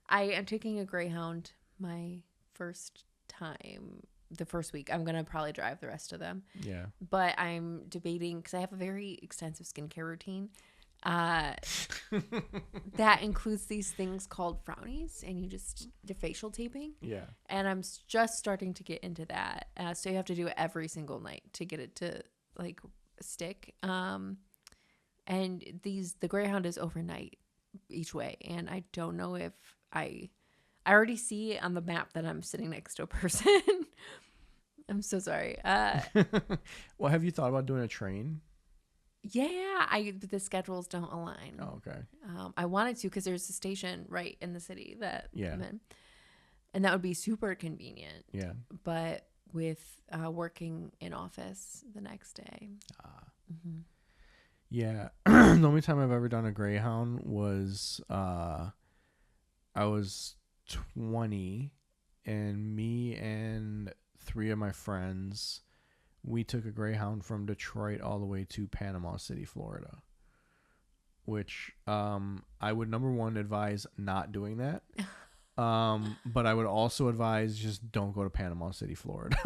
I am taking a Greyhound my first time. The first week, I'm gonna probably drive the rest of them. Yeah. But I'm debating because I have a very extensive skincare routine. That includes these things called frownies, and the facial taping. Yeah. And I'm just starting to get into that. So you have to do it every single night to get it to like stick. And the Greyhound is overnight each way, and I don't know if I already see on the map that I'm sitting next to a person. I'm so sorry. Well, have you thought about doing a train? Yeah, the schedules don't align. Oh, okay. I wanted to because there's a station right in the city that I'm in, and that would be super convenient. Yeah. But with working in office the next day. Mm-hmm. Yeah. The only time I've ever done a Greyhound was I was 20, and me and 3 of my friends, we took a Greyhound from Detroit all the way to Panama City, Florida, which I would, number one, advise not doing that. But I would also advise just don't go to Panama City, Florida.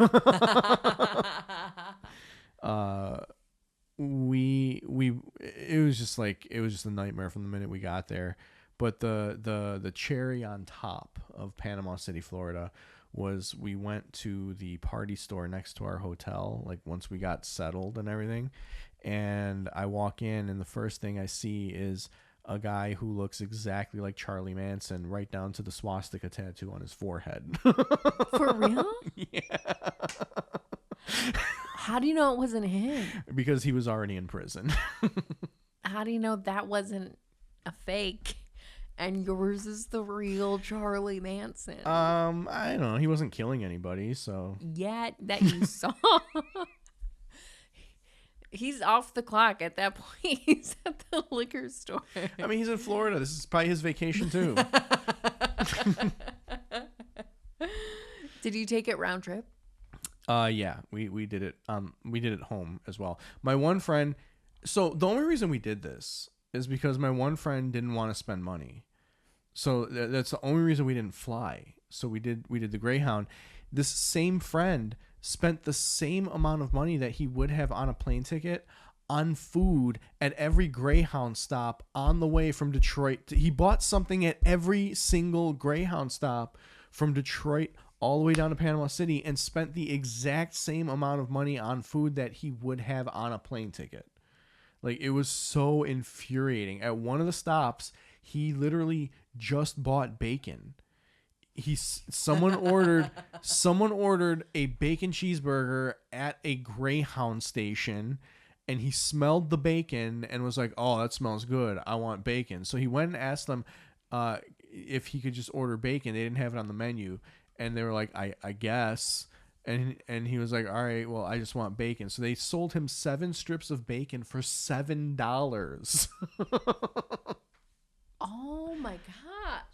It was just a nightmare from the minute we got there. But the cherry on top of Panama City, Florida, was we went to the party store next to our hotel, like once we got settled and everything. And I walk in, and the first thing I see is a guy who looks exactly like Charlie Manson, right down to the swastika tattoo on his forehead. For real? Yeah. How do you know it wasn't him? Because he was already in prison. How do you know that wasn't a fake and yours is the real Charlie Manson? I don't know. He wasn't killing anybody, so. Yet that you saw. He's off the clock at that point. He's at the liquor store. I mean, he's in Florida. This is probably his vacation too. Did you take it round trip? Yeah, we did it. We did it home as well. My one friend. So the only reason we did this is because my one friend didn't want to spend money. So that's the only reason we didn't fly. So we did the Greyhound. This same friend spent the same amount of money that he would have on a plane ticket on food at every Greyhound stop on the way from Detroit. He bought something at every single Greyhound stop from Detroit all the way down to Panama City and spent the exact same amount of money on food that he would have on a plane ticket. Like, it was so infuriating. At one of the stops, he literally just bought bacon. Someone ordered a bacon cheeseburger at a Greyhound station, and he smelled the bacon and was like, "Oh, that smells good. I want bacon." So he went and asked them if he could just order bacon. They didn't have it on the menu, and they were like, "I guess." And he was like, "All right, well, I just want bacon." So they sold him 7 strips of bacon for $7. Oh my gosh.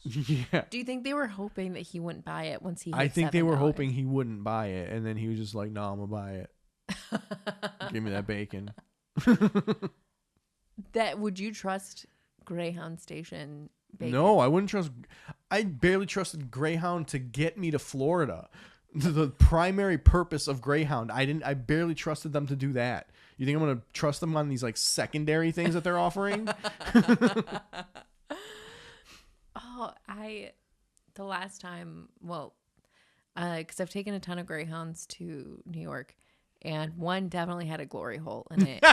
Yeah. Do you think they were hoping that he wouldn't buy it once he hit I think they were $7? hoping he wouldn't buy it, and then he was just like, "No, I'm gonna buy it. Give me that bacon." Would you trust Greyhound station bacon? No, I wouldn't trust. I barely trusted Greyhound to get me to Florida. The primary purpose of Greyhound, I barely trusted them to do that. You think I'm gonna trust them on these like secondary things that they're offering? The last time, because I've taken a ton of Greyhounds to New York, and one definitely had a glory hole in it.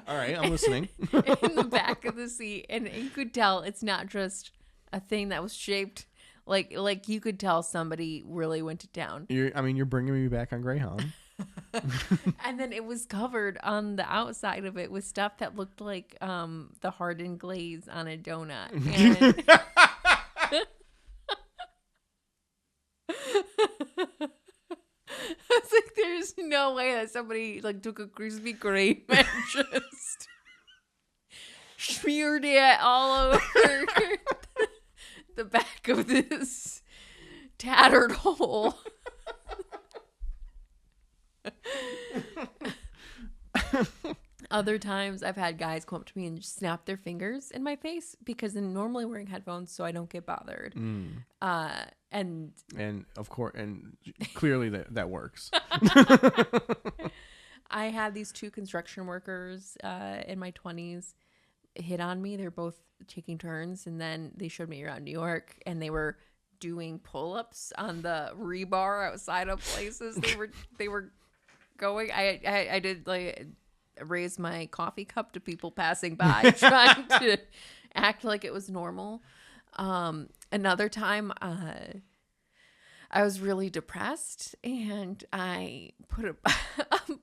All right, I'm listening. In the back of the seat, and you could tell it's not just a thing that was shaped like you could tell somebody really went to town. You're bringing me back on Greyhound. And then it was covered on the outside of it with stuff that looked like the hardened glaze on a donut. And I was like, there's no way that somebody like took a Krispy Kreme and just smeared it all over the back of this tattered hole. Other times I've had guys come up to me and just snap their fingers in my face because I'm normally wearing headphones so I don't get bothered. And of course, and clearly that works. I had these 2 construction workers in my 20s hit on me. They're both taking turns, and then they showed me around New York, and they were doing pull-ups on the rebar outside of places they were going. I did like raise my coffee cup to people passing by, trying to act like it was normal. Another time, I was really depressed, and I put a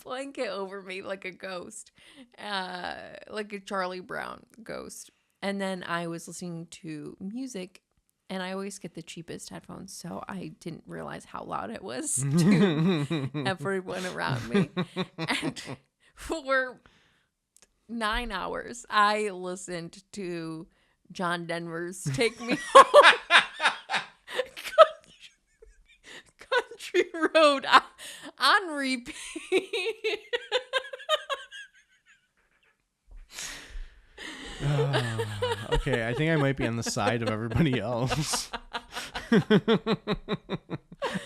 blanket over me like a ghost, like a Charlie Brown ghost. And then I was listening to music, and I always get the cheapest headphones, so I didn't realize how loud it was to everyone around me. And for 9 hours, I listened to John Denver's "Take Me Home." Country Road on repeat. Okay, I think I might be on the side of everybody else. I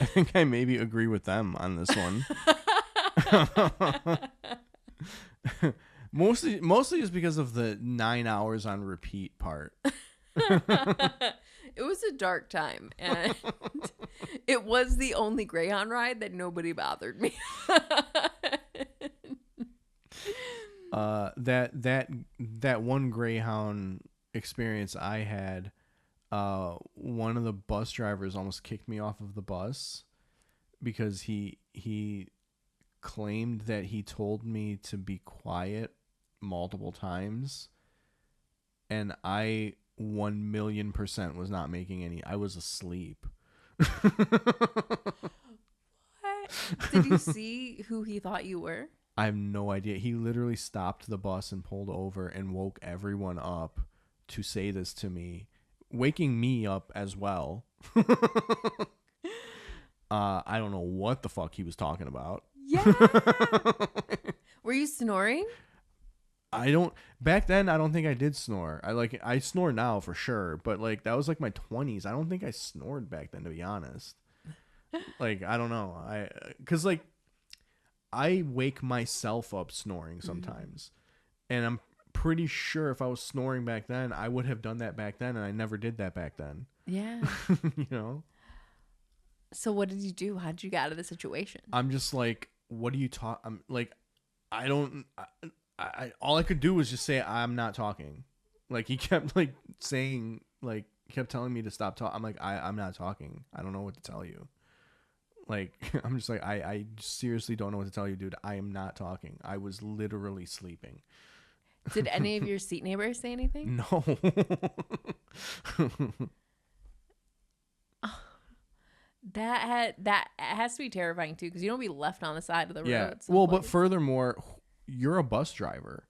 think I maybe agree with them on this one. Mostly just because of the 9 hours on repeat part. It was a dark time, and it was the only Greyhound ride that nobody bothered me. That one Greyhound experience I had, one of the bus drivers almost kicked me off of the bus because he claimed that he told me to be quiet multiple times, and I 1,000,000% was not making any. I was asleep. What? Did you see who he thought you were? I have no idea. He literally stopped the bus and pulled over and woke everyone up to say this to me, waking me up as well. I don't know what the fuck he was talking about. Yeah. Were you snoring? Back then I don't think I did snore. I snore now for sure, but like that was like my 20s. I don't think I snored back then, to be honest. Like, I don't know. Cuz like I wake myself up snoring sometimes. And I'm pretty sure if I was snoring back then, I would have done that back then, and I never did that back then. Yeah. You know? So what did you do? How did you get out of the situation? I'm just like, what do you talk? I'm like, I all I could do was just say, I'm not talking. Like, he kept like saying, like, kept telling me to stop talking. I'm like, I'm not talking. I don't know what to tell you. Like, I'm just like, I seriously don't know what to tell you, dude. I am not talking. I was literally sleeping. Did any of your seat neighbors say anything? No. That has to be terrifying too, because you don't be left on the side of the road. Yeah. Well, but furthermore, you're a bus driver.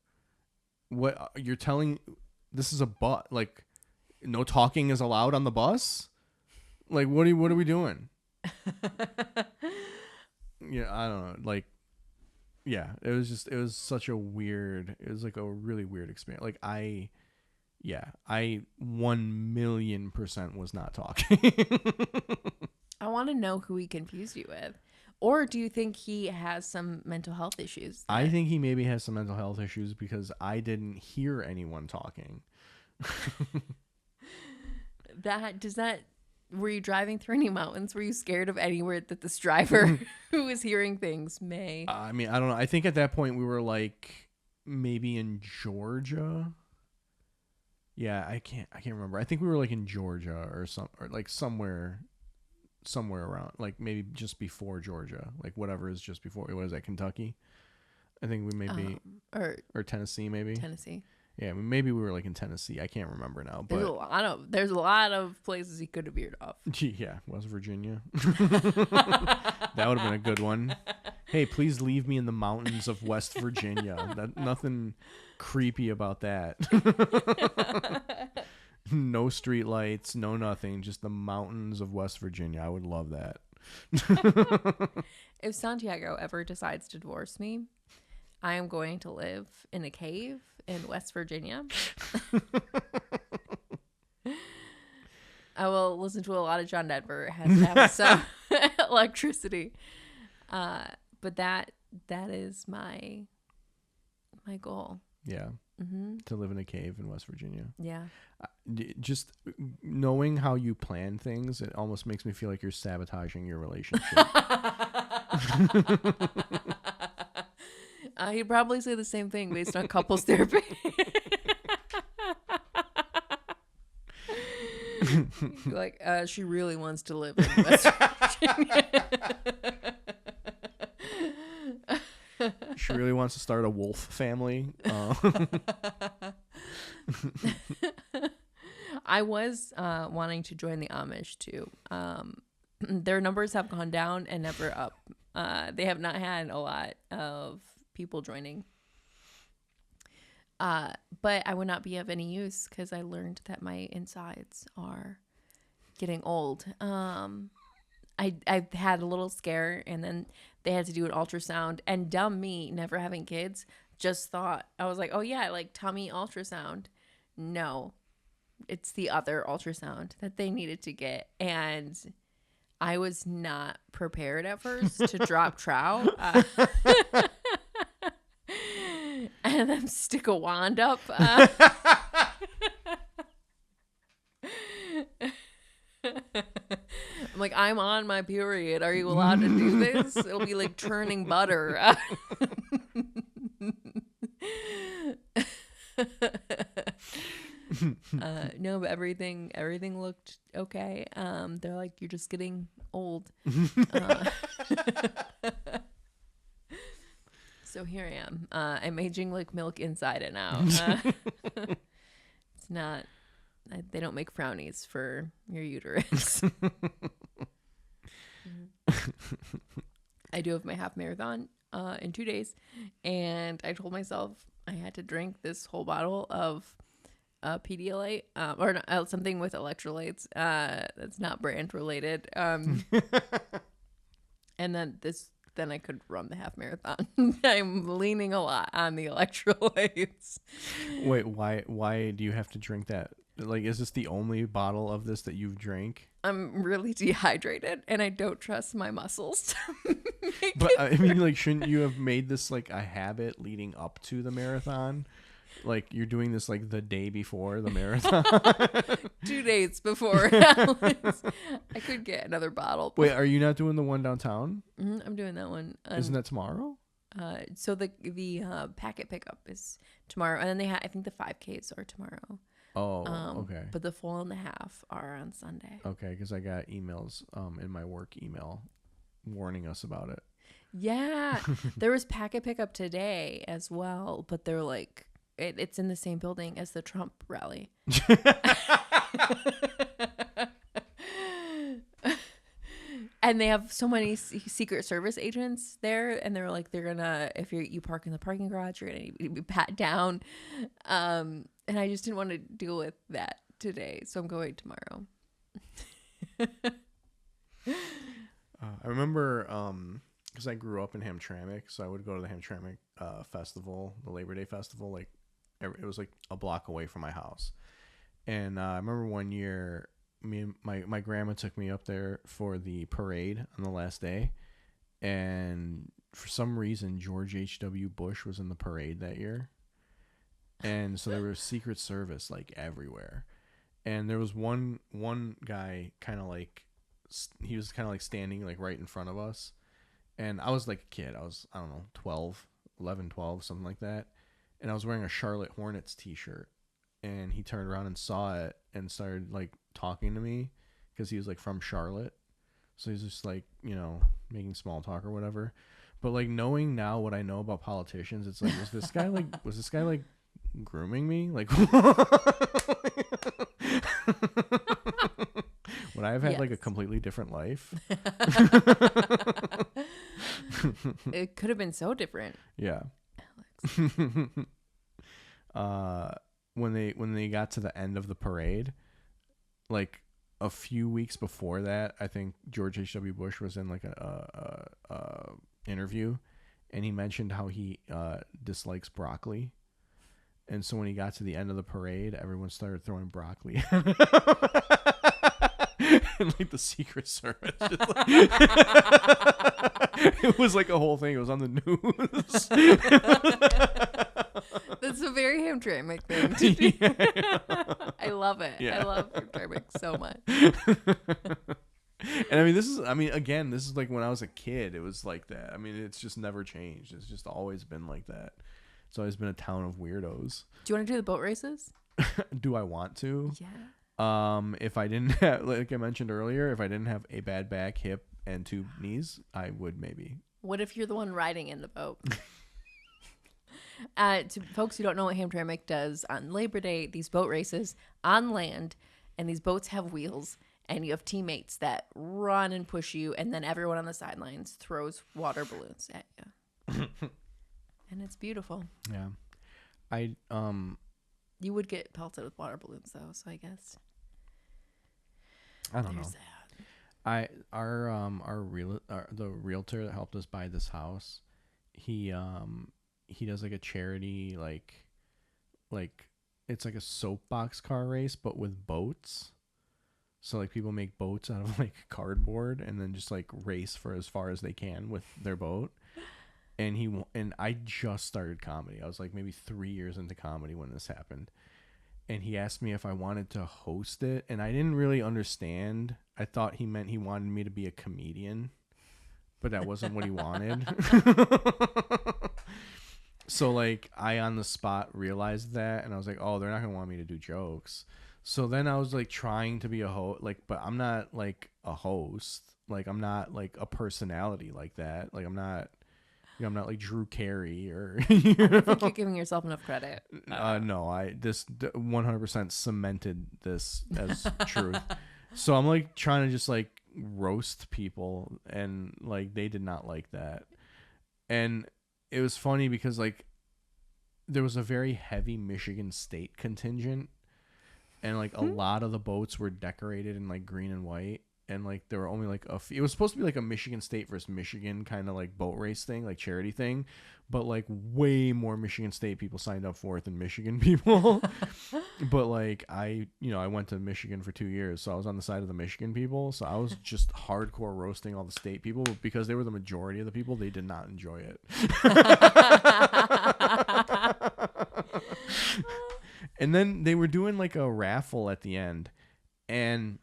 What you're telling? This is a bus. Like, no talking is allowed on the bus. Like, what are we doing? Yeah, I don't know. Like, yeah, it was such a weird. It was like a really weird experience. Like, I 1,000,000% was not talking. I want to know who he confused you with. Or do you think he has some mental health issues? I think he maybe has some mental health issues because I didn't hear anyone talking. Were you driving through any mountains? Were you scared of anywhere that this driver who was hearing things may? I mean, I don't know. I think at that point we were like maybe in Georgia. Yeah, I can't remember. I think we were like in Georgia or like somewhere around, like maybe just before Georgia, like whatever is just before. What is that, Kentucky? I think we may be or Tennessee, maybe. Tennessee. Yeah, maybe we were like in Tennessee. I can't remember now. But there's a lot of places he could have veered off. Yeah, West Virginia. That would have been a good one. Hey, please leave me in the mountains of West Virginia. Nothing creepy about that. No street lights, no nothing. Just the mountains of West Virginia. I would love that. If Santiago ever decides to divorce me, I am going to live in a cave in West Virginia. I will listen to a lot of John Denver. It has to have some electricity. But that is my goal. Yeah. Mm-hmm. To live in a cave in West Virginia. Yeah. Just knowing how you plan things, it almost makes me feel like you're sabotaging your relationship. He'd probably say the same thing based on couples therapy. Like, she really wants to live in West Virginia. She really wants to start a wolf family. I was wanting to join the Amish too. Their numbers have gone down and never up. They have not had a lot of people joining. But I would not be of any use because I learned that my insides are getting old. I had a little scare, and then they had to do an ultrasound, and dumb me, never having kids, just thought, I was like, oh yeah, like tummy ultrasound. No, it's the other ultrasound that they needed to get. And I was not prepared at first to drop trout. And then stick a wand up. I'm like, I'm on my period. Are you allowed to do this? It'll be like churning butter. No, but everything looked okay. They're like, you're just getting old. So here I am. I'm aging like milk inside and out. It's not. They don't make brownies for your uterus. I do have my half marathon in 2 days, and I told myself I had to drink this whole bottle of Pedialyte or something with electrolytes that's not brand related. And then I could run the half marathon. I'm leaning a lot on the electrolytes. Wait, why do you have to drink that? Like, is this the only bottle of this that you've drank? I'm really dehydrated, and I don't trust my muscles to make But it I mean, like, shouldn't you have made this like a habit leading up to the marathon? Like, you're doing this like the day before the marathon. 2 days before. I could get another bottle. Wait, are you not doing the one downtown? I'm doing that one. Isn't that tomorrow? So the packet pickup is tomorrow, and then I think the 5Ks are tomorrow. Oh, okay. But the full and the half are on Sunday. Okay, because I got emails in my work email warning us about it. Yeah, there was packet pickup today as well, but they're like, it's in the same building as the Trump rally. And they have so many Secret Service agents there, and they're like, they're gonna, if you park in the parking garage, you're gonna be pat down. And I just didn't want to deal with that today, so I'm going tomorrow. I remember because I grew up in Hamtramck, so I would go to the Hamtramck festival, the Labor Day festival. Like, it was like a block away from my house. And I remember one year, my grandma took me up there for the parade on the last day, and for some reason George H.W. Bush was in the parade that year. And so there was Secret Service like everywhere, and there was one guy kind of like, he was kind of like standing like right in front of us, and I was like a kid. I was, I don't know, 11, 12, something like that, and I was wearing a Charlotte Hornets t-shirt, and he turned around and saw it and started like talking to me because he was like from Charlotte, so he's just like, you know, making small talk or whatever. But like, knowing now what I know about politicians, it's like, was this guy like grooming me? Like, would I have had like a completely different life? It could have been so different. Yeah. When they got to the end of the parade, like a few weeks before that, I think George H.W. Bush was in like a interview, and he mentioned how he dislikes broccoli. And so when he got to the end of the parade, everyone started throwing broccoli at him. And like the Secret Service just like it was like a whole thing. It was on the news. That's a very Hamtramck thing to do. Yeah. I love it. Yeah. I love Hamtramck so much. And I mean, this is like when I was a kid, it was like that. I mean, it's just never changed. It's just always been like that. It's always been a town of weirdos. Do you want to do the boat races? Do I want to? Yeah. If I didn't have, like I mentioned earlier, if I didn't have a bad back, hip, and 2 knees, I would maybe. What if you're the one riding in the boat? To folks who don't know what Hamtramck does, on Labor Day, these boat races on land, and these boats have wheels, and you have teammates that run and push you, and then everyone on the sidelines throws water balloons at you. And it's beautiful. Yeah. You would get pelted with water balloons though, so I guess I don't know. That. The realtor that helped us buy this house, he does like a charity like it's like a soapbox car race but with boats. So like people make boats out of like cardboard and then just like race for as far as they can with their boat. And I just started comedy. I was like maybe 3 years into comedy when this happened. And he asked me if I wanted to host it, and I didn't really understand I thought he meant he wanted me to be a comedian, but that wasn't what he wanted. So like I on the spot realized that, and I was like, oh, they're not gonna want me to do jokes. So then I was like trying to be a host, like, but I'm not like a host. Like I'm not like a personality like that. Like I'm not like Drew Carey or. I don't think you're giving yourself enough credit. No, this 100% cemented this as truth. So I'm like trying to just like roast people, and like they did not like that. And it was funny because like there was a very heavy Michigan State contingent, and like a lot of the boats were decorated in like green and white, and like there were only like it was supposed to be like a Michigan State versus Michigan kind of like boat race thing, like charity thing, but like way more Michigan State people signed up for it than Michigan people. But like I went to Michigan for 2 years, so I was on the side of the Michigan people, so I was just hardcore roasting all the state people, but because they were the majority of the people, they did not enjoy it. And then they were doing like a raffle at the end, and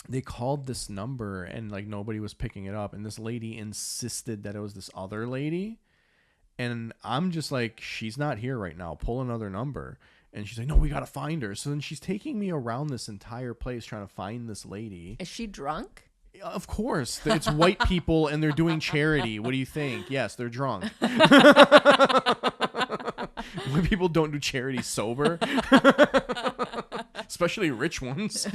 they called this number, and like nobody was picking it up, and this lady insisted that it was this other lady, and I'm just like, she's not here right now, pull another number. And she's like, no, we gotta find her. So then she's taking me around this entire place trying to find this lady. Is she drunk? Of course. It's white people and they're doing charity. What do you think? Yes, they're drunk. White people don't do charity sober. Especially rich ones.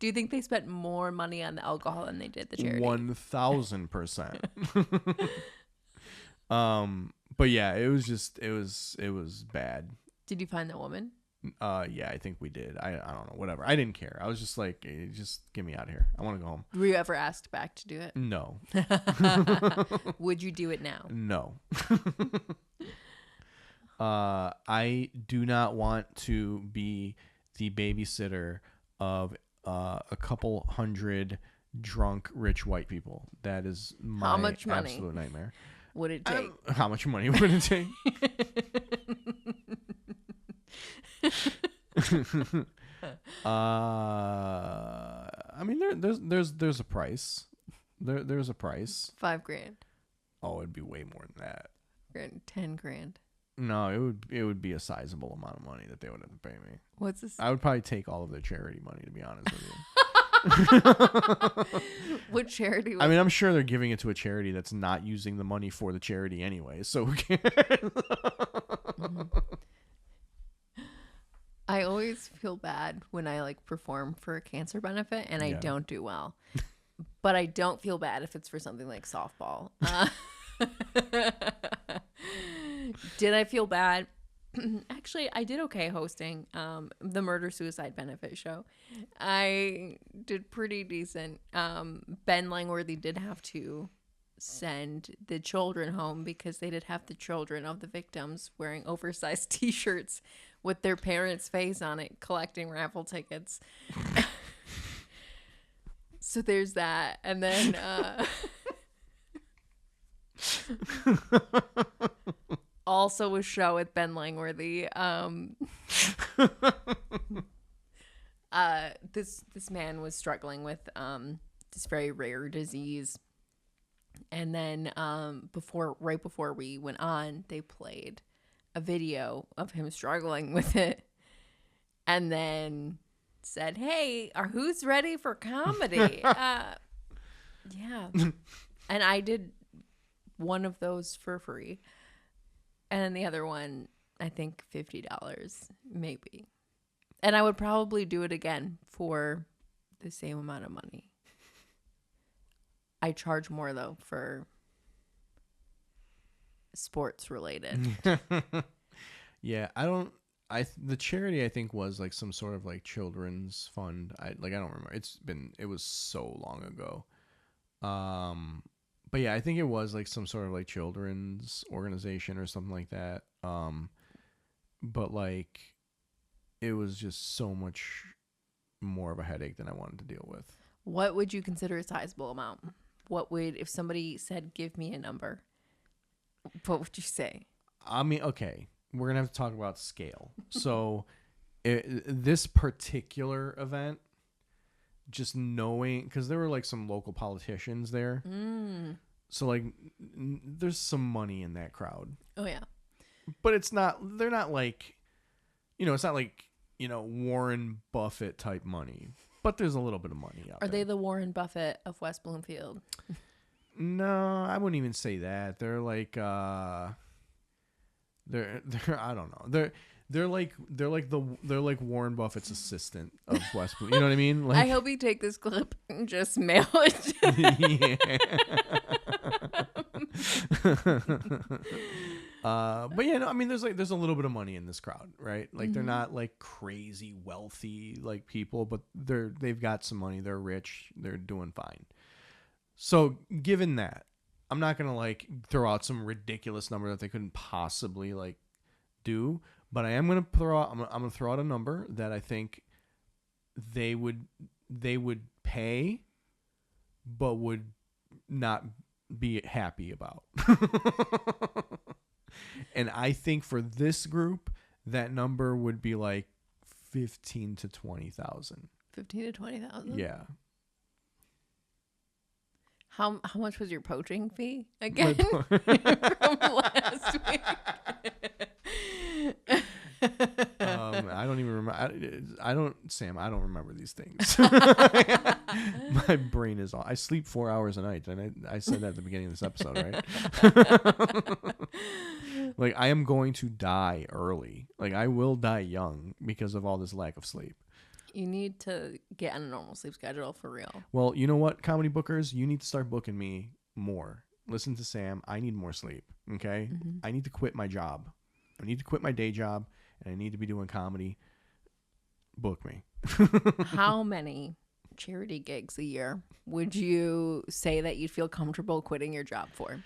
Do you think they spent more money on the alcohol than they did the charity? 1000%. But yeah, it was bad. Did you find that woman? Yeah, I think we did. I don't know, whatever. I didn't care. I was just like, hey, just get me out of here. I want to go home. Were you ever asked back to do it? No. Would you do it now? No. I do not want to be the babysitter of a couple hundred drunk rich white people. That is my absolute nightmare. Would it take? How much money would it take? I mean, there's a price. There's a price. $5,000. Oh, it'd be way more than that. $10,000. No, it would be a sizable amount of money that they would have to pay me. What's this? I would probably take all of their charity money, to be honest with you. What charity? I mean, I'm sure they're giving it to a charity that's not using the money for the charity anyway. So who cares? I always feel bad when I like perform for a cancer benefit and I don't do well. But I don't feel bad if it's for something like softball. Did I feel bad? Actually, I did okay hosting the murder-suicide benefit show. I did pretty decent. Ben Langworthy did have to send the children home because they did have the children of the victims wearing oversized T-shirts with their parents' face on it, collecting raffle tickets. So there's that. And then... also a show with Ben Langworthy. This man was struggling with this very rare disease, and then right before we went on, they played a video of him struggling with it, and then said, "Hey, who's ready for comedy?" Yeah, and I did one of those for free. And then the other one, I think $50, maybe. And I would probably do it again for the same amount of money. I charge more, though, for sports related. Yeah, the charity I think was like some sort of like children's fund. I don't remember. It was so long ago. But yeah, I think it was like some sort of like children's organization or something like that. But like it was just so much more of a headache than I wanted to deal with. What would you consider a sizable amount? If somebody said, give me a number, what would you say? I mean, okay, we're going to have to talk about scale. So this particular event just knowing, because there were like some local politicians there. So like there's some money in that crowd. Oh yeah. But they're not like, it's not like, Warren Buffett type money, but there's a little bit of money out there. Are they the Warren Buffett of West Bloomfield? No, I wouldn't even say that. They're like, they're I don't know. They're like Warren Buffett's assistant of West Bloomfield. You know what I mean? Like, I hope you take this clip and just mail it. But yeah, no, I mean, there's a little bit of money in this crowd, right? Like they're not like crazy wealthy like people, but they've got some money. They're rich. They're doing fine. So given that, I'm not gonna like throw out some ridiculous number that they couldn't possibly like do, but I am gonna I'm gonna throw out a number that I think they would pay, but would not be happy about. And I think for this group, that number would be like 15 to 20,000. 15 to 20,000. Yeah. How much was your poaching fee again from last week? I don't even remember. Sam, I don't remember these things. My brain is all. I sleep 4 hours a night, and I said that at the beginning of this episode, right? Like, I am going to die early. Like, I will die young because of all this lack of sleep. You need to get on a normal sleep schedule for real. Well, you know what, comedy bookers? You need to start booking me more. Listen to Sam. I need more sleep, okay? Mm-hmm. I need to quit my job. I need to quit my day job, and I need to be doing comedy. Book me. How many charity gigs a year would you say that you'd feel comfortable quitting your job for?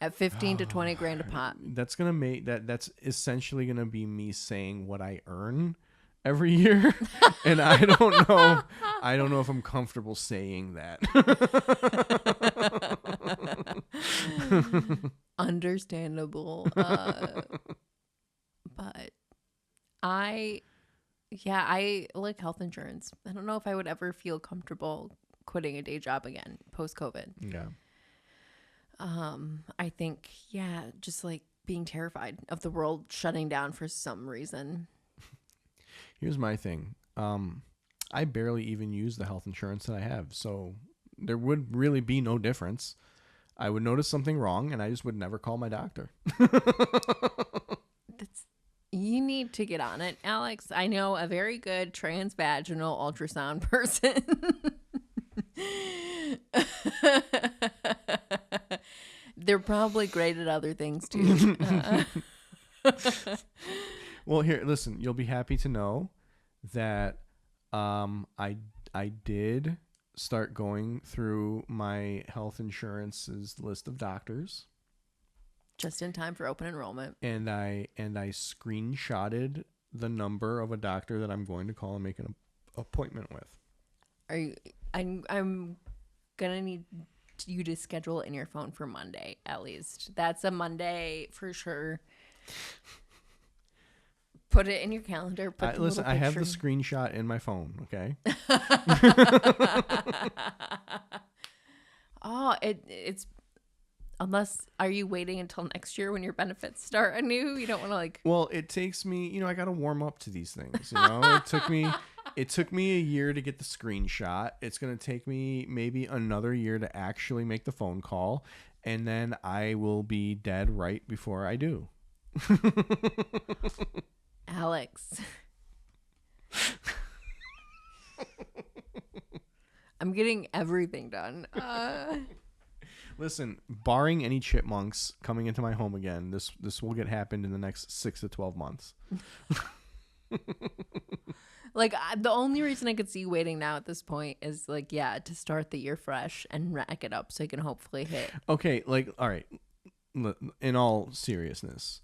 At 15 to 20 grand a pop. That's gonna make that's essentially gonna be me saying what I earn every year. And I don't know if I'm comfortable saying that. Understandable. But I like health insurance. I don't know if I would ever feel comfortable quitting a day job again post-COVID. Yeah. I think, just like being terrified of the world shutting down for some reason. Here's my thing. I barely even use the health insurance that I have, so there would really be no difference. I would notice something wrong, and I just would never call my doctor. You need to get on it, Alex. I know a very good transvaginal ultrasound person. They're probably great at other things too. Well, here, listen. You'll be happy to know that I did start going through my health insurance's list of doctors. Just in time for open enrollment. And I screenshotted the number of a doctor that I'm going to call and make an appointment with. I'm gonna need you to schedule it in your phone for Monday at least. That's a Monday for sure. Put it in your calendar. Listen, I have the screenshot in my phone. Okay. Oh, it's. Unless, are you waiting until next year when your benefits start anew? You don't want to like. Well, it takes me, I got to warm up to these things. It took me a year to get the screenshot. It's going to take me maybe another year to actually make the phone call. And then I will be dead right before I do. Alex. I'm getting everything done. Listen, barring any chipmunks coming into my home again, this will get happened in the next 6 to 12 months. Like, the only reason I could see you waiting now at this point is, like, to start the year fresh and rack it up so you can hopefully hit. Okay, like, all right, in all seriousness,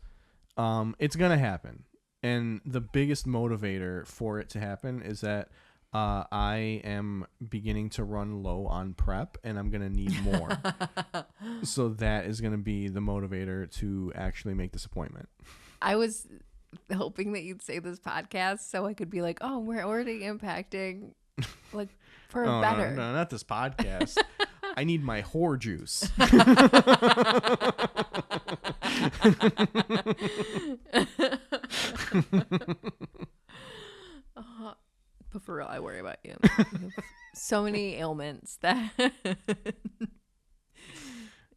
it's going to happen. And the biggest motivator for it to happen is that I am beginning to run low on prep, and I'm going to need more. So that is going to be the motivator to actually make this appointment. I was hoping that you'd say this podcast so I could be like, oh, we're already impacting like for Oh, better. No, not this podcast. I need my whore juice. But for real, I worry about you. You have so many ailments that.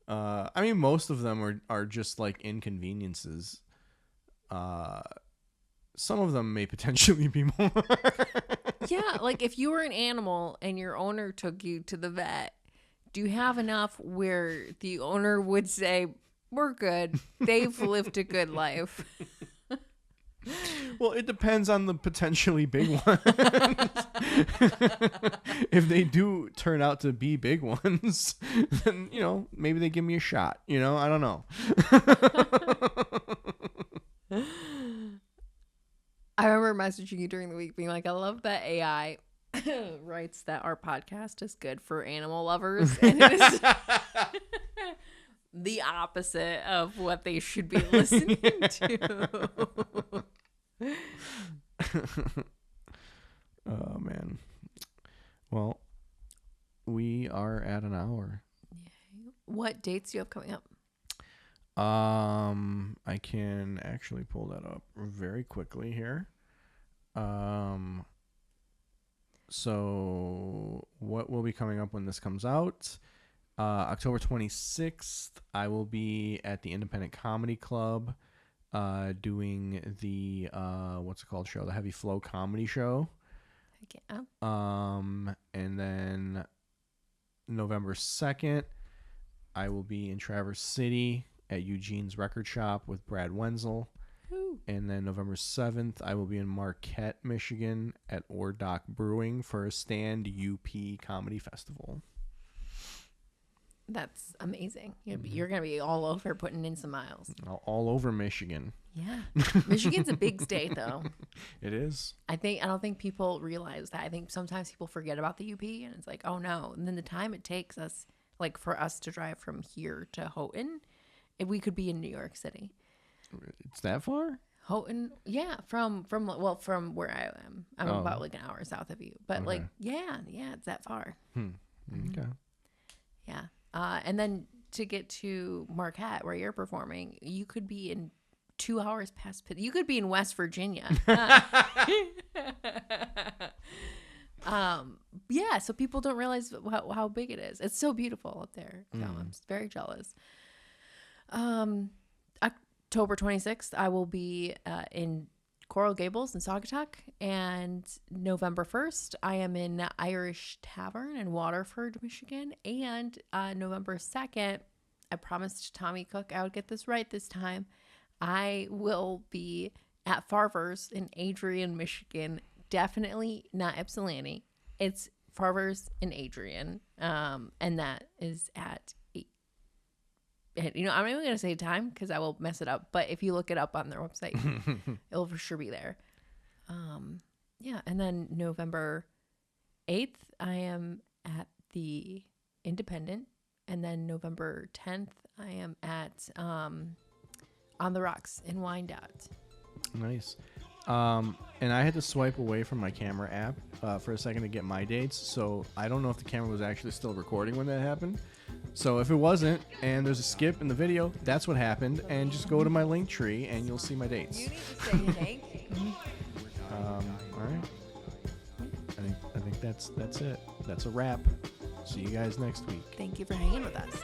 I mean, most of them are just like inconveniences. Some of them may potentially be more. Yeah, like if you were an animal and your owner took you to the vet, do you have enough where the owner would say, "We're good. They've lived a good life"? Well, it depends on the potentially big ones. If they do turn out to be big ones, then, maybe they give me a shot. I don't know. I remember messaging you during the week being like, I love that AI writes that our podcast is good for animal lovers. And it is the opposite of what they should be listening to. Oh, man. Well, we are at an hour. What dates do you have coming up? I can actually pull that up very quickly here. So what will be coming up when this comes out? October 26th, I will be at the Independent Comedy Club, doing the what's it called show, the Heavy Flow Comedy Show. Yeah. And then November 2nd, I will be in Traverse City at Eugene's Record Shop with Brad Wenzel. Ooh. And then November 7th, I will be in Marquette, Michigan at Ordock Brewing for a Stand UP Comedy Festival. That's amazing. You're going to be all over putting in some miles. All over Michigan. Yeah. Michigan's a big state, though. It is. I don't think people realize that. I think sometimes people forget about the UP, and it's like, oh, no. And then the time it takes us, like for us to drive from here to Houghton, we could be in New York City. It's that far? Houghton, yeah, from where I am. I'm about like an hour south of you. But Okay. yeah, it's that far. Okay. Yeah. And then to get to Marquette, where you're performing, you could be in 2 hours past. You could be in West Virginia. Yeah. So people don't realize how big it is. It's so beautiful up there. So I'm very jealous. October 26th, I will be in Coral Gables in Saugatuck, and November 1st, I am in Irish Tavern in Waterford, Michigan, and November 2nd, I promised Tommy Cook I would get this right this time. I will be at Farver's in Adrian, Michigan. Definitely not Ypsilanti. It's Farver's in Adrian, and that is at 8. I'm not even going to say time because I will mess it up. But if you look it up on their website, it'll for sure be there. Yeah. And then November 8th, I am at the Independent. And then November 10th, I am at On the Rocks in Wyandotte. Nice. And I had to swipe away from my camera app for a second to get my dates. So I don't know if the camera was actually still recording when that happened. So if it wasn't, and there's a skip in the video, that's what happened. And just go to my link tree, and you'll see my dates. You need to say your name. All right. I think that's it. That's a wrap. See you guys next week. Thank you for hanging with us.